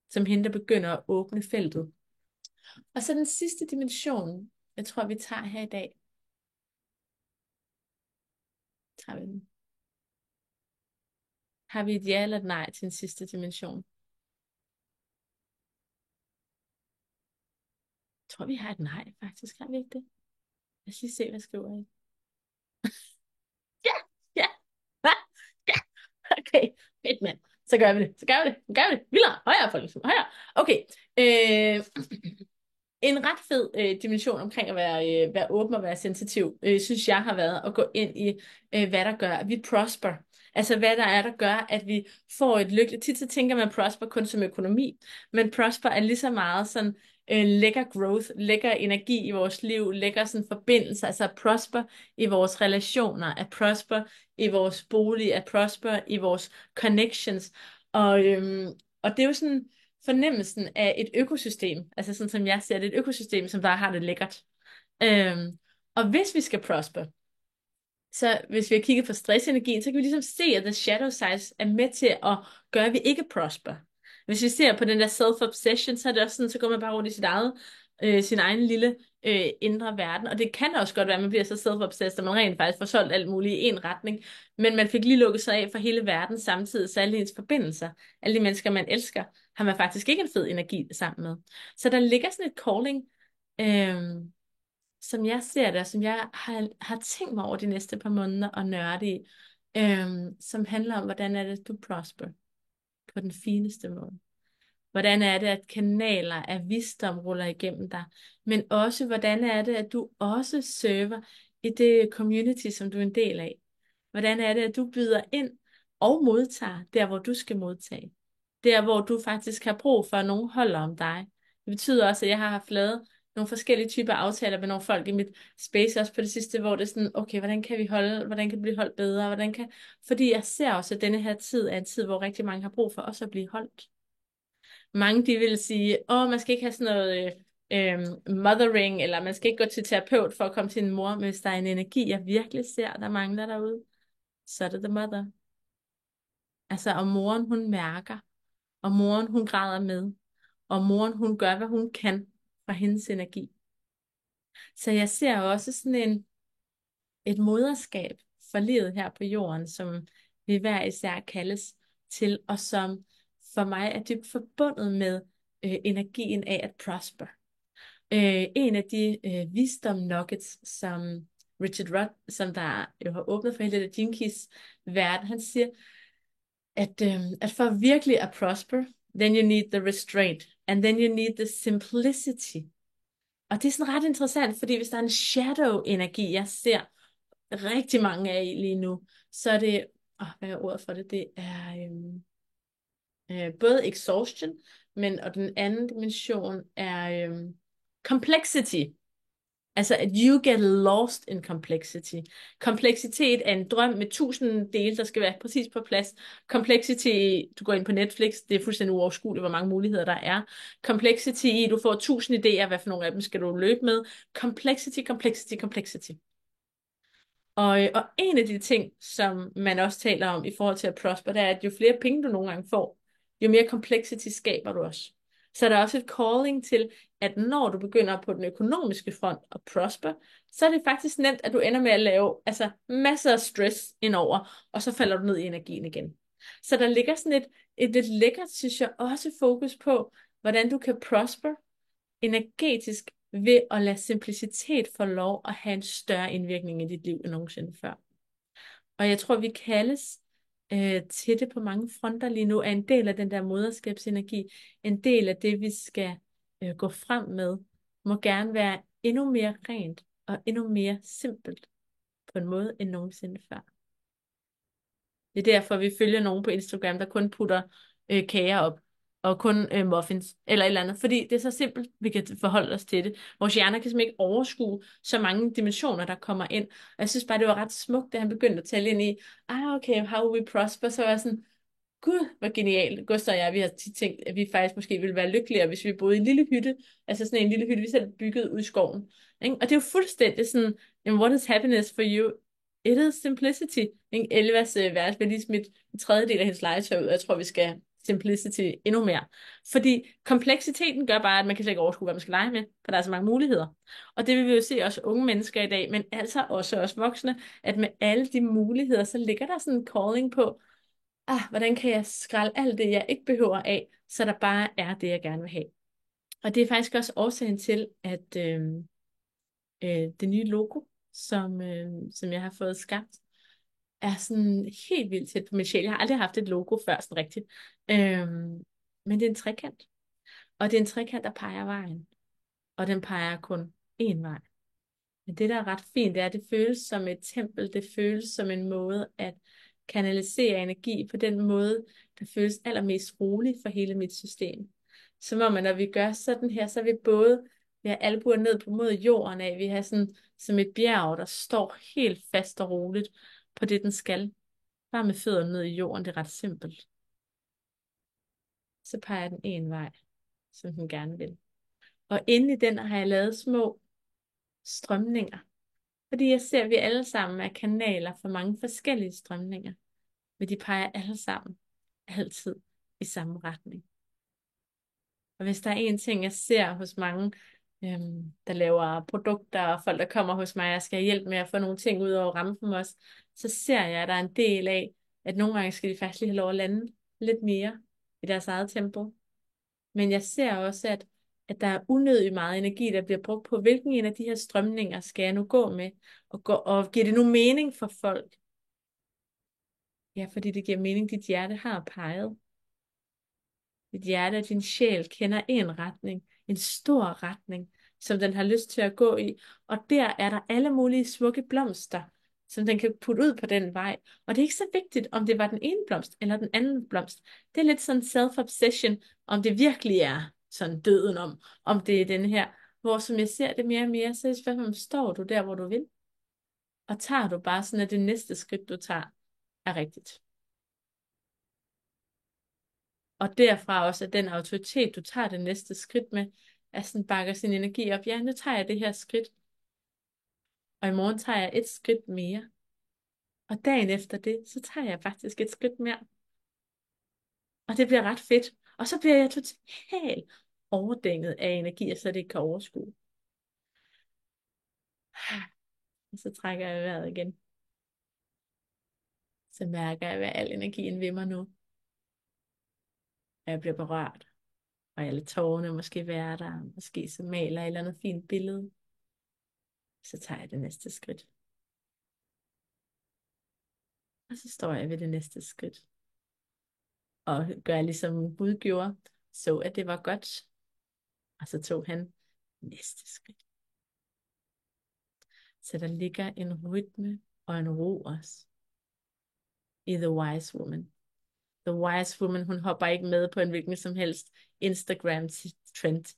Som hende, der begynder at åbne feltet. Og så den sidste dimension, jeg tror, vi tager her i dag. Tager vi den? Har vi et ja eller et nej til den sidste dimension? Jeg tror, vi har et nej, faktisk. Har vi ikke det? Lad os lige se, hvad skriver I. Ja, ja, hva? Ja, okay, fedt mand. Så gør vi det, så gør vi det, så gør vi det. Vildere, højere, folk, højere. Okay, en ret fed dimension omkring at være åben og være sensitiv, synes jeg har været at gå ind i, hvad der gør, at vi prosper. Altså hvad der gør, at vi får et lykkeligt. Tit så tænker man prosper kun som økonomi, men prosper er lige så meget sådan lækker growth, lækker energi i vores liv, lækker sådan forbindelser, altså at prosper i vores relationer, at prosper i vores bolig, at prosper i vores connections. Og det er jo sådan fornemmelsen af et økosystem, altså sådan som jeg ser det, et økosystem, som der har det lækkert. Og hvis vi skal prosper, så hvis vi har kigget på stressenergien, så kan vi ligesom se, at the shadow sides er med til at gøre, at vi ikke prosper. Hvis vi ser på den der self-obsession, så er det også sådan, så går man bare rundt i sin egen lille indre verden. Og det kan også godt være, at man bliver så self-obsessed, at man rent faktisk får solgt alt muligt i en retning. Men man fik lige lukket sig af for hele verden samtidig, så alle ens forbindelser, alle de mennesker, man elsker, har man faktisk ikke en fed energi sammen med. Så der ligger sådan et calling, som jeg ser det, og som jeg har tænkt mig over de næste par måneder og nørde i, som handler om, hvordan er det, du prosper på den fineste måde. Hvordan er det, at kanaler af visdom ruller igennem dig, men også, hvordan er det, at du også server i det community, som du er en del af. Hvordan er det, at du byder ind og modtager der, hvor du skal modtage. Der, hvor du faktisk har brug for, at nogen holder om dig. Det betyder også, at jeg har haft lavet nogle forskellige typer aftaler med nogle folk i mit space, også på det sidste, hvor det er sådan, okay, hvordan kan vi holde, hvordan kan det blive holdt bedre, fordi jeg ser også, at denne her tid er en tid, hvor rigtig mange har brug for også at blive holdt. Mange de vil sige, man skal ikke have sådan noget mothering, eller man skal ikke gå til terapeut for at komme til en mor, men hvis der er en energi, jeg virkelig ser, der mangler derude, så er det the mother. Altså, og moren hun mærker, og moren hun græder med, og moren hun gør, hvad hun kan fra hendes energi. Så jeg ser også sådan et moderskab for livet her på jorden, som vi hver især kaldes til, og som for mig er dybt forbundet med energien af at prosper. En af de wisdom nuggets, som Richard Rudd, som der jo har åbnet for hele det Gene Keys verden, han siger, at for virkelig at prosper, then you need the restraint, and then you need the simplicity. Og det er sådan ret interessant, fordi hvis der er en shadow-energi, jeg ser rigtig mange af lige nu, så er det, hvad er ordet for det? Det er både exhaustion, og den anden dimension er complexity. Altså, at you get lost in complexity. Kompleksitet er en drøm med 1000 dele, der skal være præcis på plads. Complexity, du går ind på Netflix, det er fuldstændig uoverskueligt, hvor mange muligheder der er. Complexity, du får 1000 idéer, hvad for nogle af dem skal du løbe med. Complexity, complexity, complexity. Og en af de ting, som man også taler om i forhold til at prosper, det er, at jo flere penge du nogle gange får, jo mere complexity skaber du også. Så der er også et calling til, at når du begynder på den økonomiske front at prosper, så er det faktisk nemt, at du ender med at lave masser af stress indover, og så falder du ned i energien igen. Så der ligger sådan et lidt lækkert, synes jeg, også fokus på, hvordan du kan prosper energetisk ved at lade simplicitet få lov at have en større indvirkning i dit liv end nogensinde før. Og jeg tror, vi kaldes til det på mange fronter lige nu, er en del af den der moderskabsenergi, en del af det, vi skal gå frem med, må gerne være endnu mere rent og endnu mere simpelt på en måde end nogensinde før. Det er derfor, vi følger nogen på Instagram, der kun putter kager op, og kun muffins, eller et eller andet. Fordi det er så simpelt, vi kan forholde os til det. Vores hjerner kan simpelthen ikke overskue så mange dimensioner, der kommer ind. Og jeg synes bare, det var ret smukt, da han begyndte at tale ind i, okay, how we prosper, så var jeg sådan, gud, hvor genialt. Gustav og jeg, vi har tit tænkt, at vi faktisk måske ville være lykkeligere, hvis vi boede i en lille hytte. Altså sådan en lille hytte, vi selv byggede ud i skoven. Ikke? Og det er jo fuldstændig sådan, what is happiness for you? It is simplicity. Ikke? Elvas vers vil lige smidt en tredjedel af hendes legetøj ud, og jeg tror, vi skal simplicity endnu mere. Fordi kompleksiteten gør bare, at man kan slet ikke overskue, hvad man skal lege med, for der er så mange muligheder. Og det vil vi jo se også unge mennesker i dag, men altså også os voksne, at med alle de muligheder, så ligger der sådan en calling på, hvordan kan jeg skrælle alt det, jeg ikke behøver af, så der bare er det, jeg gerne vil have. Og det er faktisk også årsagen til, at det nye logo, som jeg har fået skabt, er sådan helt vildt tæt på min sjæl. Jeg har aldrig haft et logo før, sådan rigtigt. Men det er en trekant. Og det er en trekant, der peger vejen. Og den peger kun én vej. Men det, der er ret fint, det er, at det føles som et tempel. Det føles som en måde at kanalisere energi på den måde, der føles allermest roligt for hele mit system. Som om, at når vi gør sådan her, så er vi både vi har albuer ned på mod jorden af, vi har sådan som et bjerg, der står helt fast og roligt på det, den skal. Bare med fødderne ned i jorden, det er ret simpelt. Så peger den en vej, som den gerne vil. Og inde i den har jeg lavet små strømninger. Fordi jeg ser, at vi alle sammen er kanaler for mange forskellige strømninger. Men de peger alle sammen altid i samme retning. Og hvis der er en ting, jeg ser hos mange, der laver produkter, og folk, der kommer hos mig og skal have hjælp med at få nogle ting ud over rampen også, så ser jeg, at der er en del af, at nogle gange skal de faktisk lige have lov at lande lidt mere i deres eget tempo. Men jeg ser også, at der er unødig meget energi, der bliver brugt på, hvilken en af de her strømninger skal jeg nu gå med, og giver det nu mening for folk? Ja, fordi det giver mening, dit hjerte har peget. Dit hjerte og din sjæl kender en retning, en stor retning, som den har lyst til at gå i. Og der er der alle mulige smukke blomster, som den kan putte ud på den vej. Og det er ikke så vigtigt, om det var den ene blomst eller den anden blomst. Det er lidt sådan self-obsession, om det virkelig er sådan døden om det er den her. Hvor som jeg ser det mere og mere, så er det spørgsmålet, står du der, hvor du vil? Og tager du bare sådan, at det næste skridt, du tager, er rigtigt. Og derfra også, at den autoritet, du tager det næste skridt med, at sådan bakker sin energi op. Ja, nu tager jeg det her skridt. Og i morgen tager jeg et skridt mere. Og dagen efter det, så tager jeg faktisk et skridt mere. Og det bliver ret fedt. Og så bliver jeg totalt overdænget af energi, jeg slet ikke kan overskue. Og så trækker jeg vejret igen. Så mærker jeg, hvad al energien ved mig nu. Og jeg bliver berørt. Og alle tårerne måske være der. Måske så maler jeg et eller andet fint billede. Så tager jeg det næste skridt. Og så står jeg ved det næste skridt. og gøre ligesom Gud gjorde, så at det var godt. Og så tog han næste skridt. Så der ligger en rytme og en ro også i The Wise Woman. The Wise Woman, hun hopper ikke med på en hvilken som helst Instagram-trend.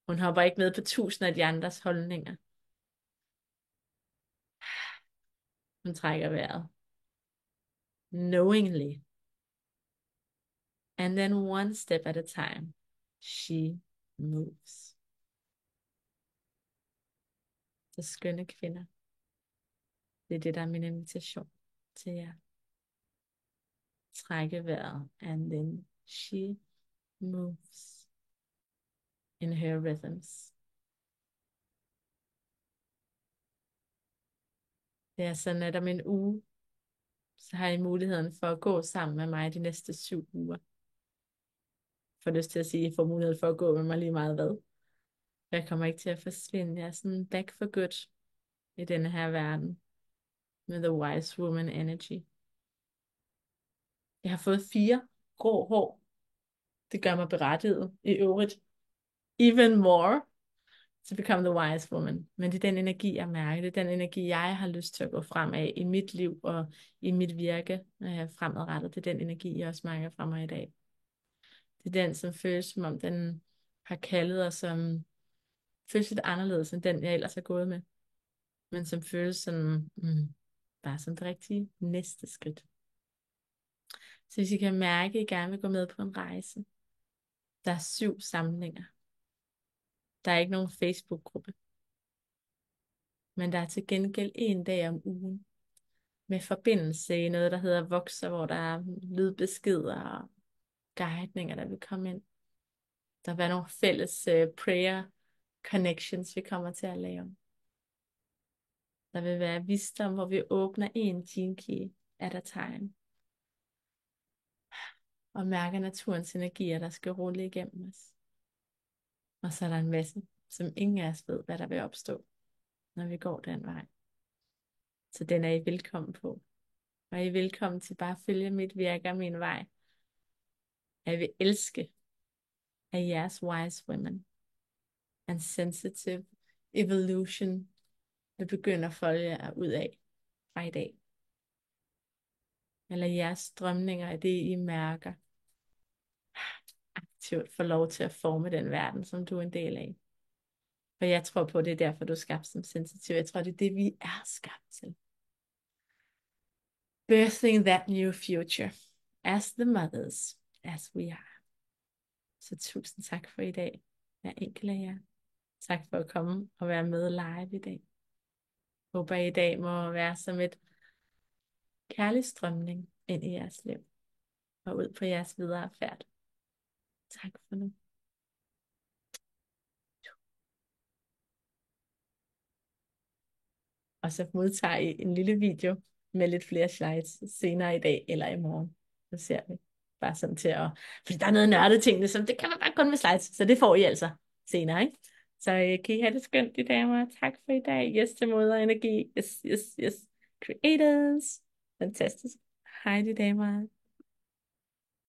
Hun hopper ikke med på tusind af de andres holdninger. Hun trækker vejret. Knowingly. And then one step at a time, she moves. Så skønne kvinder. Det er det, der er min invitation til jer. Trække vejret, and then she moves in her rhythms. Det er sådan, at om en uge, så har I muligheden for at gå sammen med mig de næste 7 uger. Jeg får lyst til at sige, at I får mulighed for at gå med mig lige meget hvad. Jeg kommer ikke til at forsvinde. Jeg er sådan back for good i denne her verden. Med The Wise Woman Energy. Jeg har fået 4 grå hår. Det gør mig berettiget i øvrigt. Even more to become the wise woman. Men det er den energi, jeg mærker. Det er den energi, jeg har lyst til at gå frem af i mit liv og i mit virke fremadrettet. Det er den energi, jeg også mærker fra mig i dag. Det er den, som føles som om den har kaldet os, som føles lidt anderledes end den, jeg ellers har gået med. Men som føles som bare som det rigtige næste skridt. Så hvis I kan mærke, at I gerne vil gå med på en rejse. Der er 7 samlinger. Der er ikke nogen Facebook-gruppe. Men der er til gengæld 1 dag om ugen. Med forbindelse i noget, der hedder Vokser, hvor der er lydbeskeder og guidninger, der vil komme ind. Der vil være nogle fælles prayer connections, vi kommer til at lave. Der vil være visdom, hvor vi åbner 1 gene key at a time. Og mærker naturens energier, der skal rulle igennem os. Og så er der en masse, som ingen af os ved, hvad der vil opstå, når vi går den vej. Så den er I velkommen på. Og I er velkommen til bare at følge mit virke og min vej. Jeg vil elske af jeres wise women. And sensitive evolution vil begynde at folde jer ud af fra i dag. Eller jeres strømninger af det, I mærker. Aktivt får lov til at forme den verden, som du er en del af. For jeg tror på, det er derfor, du er skabt som sensitiv. Jeg tror, det er det, vi er skabt til. Birthing that new future. As the mothers, as we are. Så tusind tak for i dag. Hver enkelt af jer. Tak for at komme og være med live i dag. Håber I dag må være som et kærlig strømning ind i jeres liv. Og ud på jeres videre færd. Tak for nu. Og så modtager I en lille video med lidt flere slides senere i dag eller i morgen. Så ser vi. Bare sådan til at... Fordi der er noget nørdet tingene, som det kan man bare kun med slides. Så det får I altså senere, ikke? Så kan I have det skønt i damer. Tak for i dag. Yes til moder energi. Yes, yes, yes. Creators. Fantastisk. Hej de damer.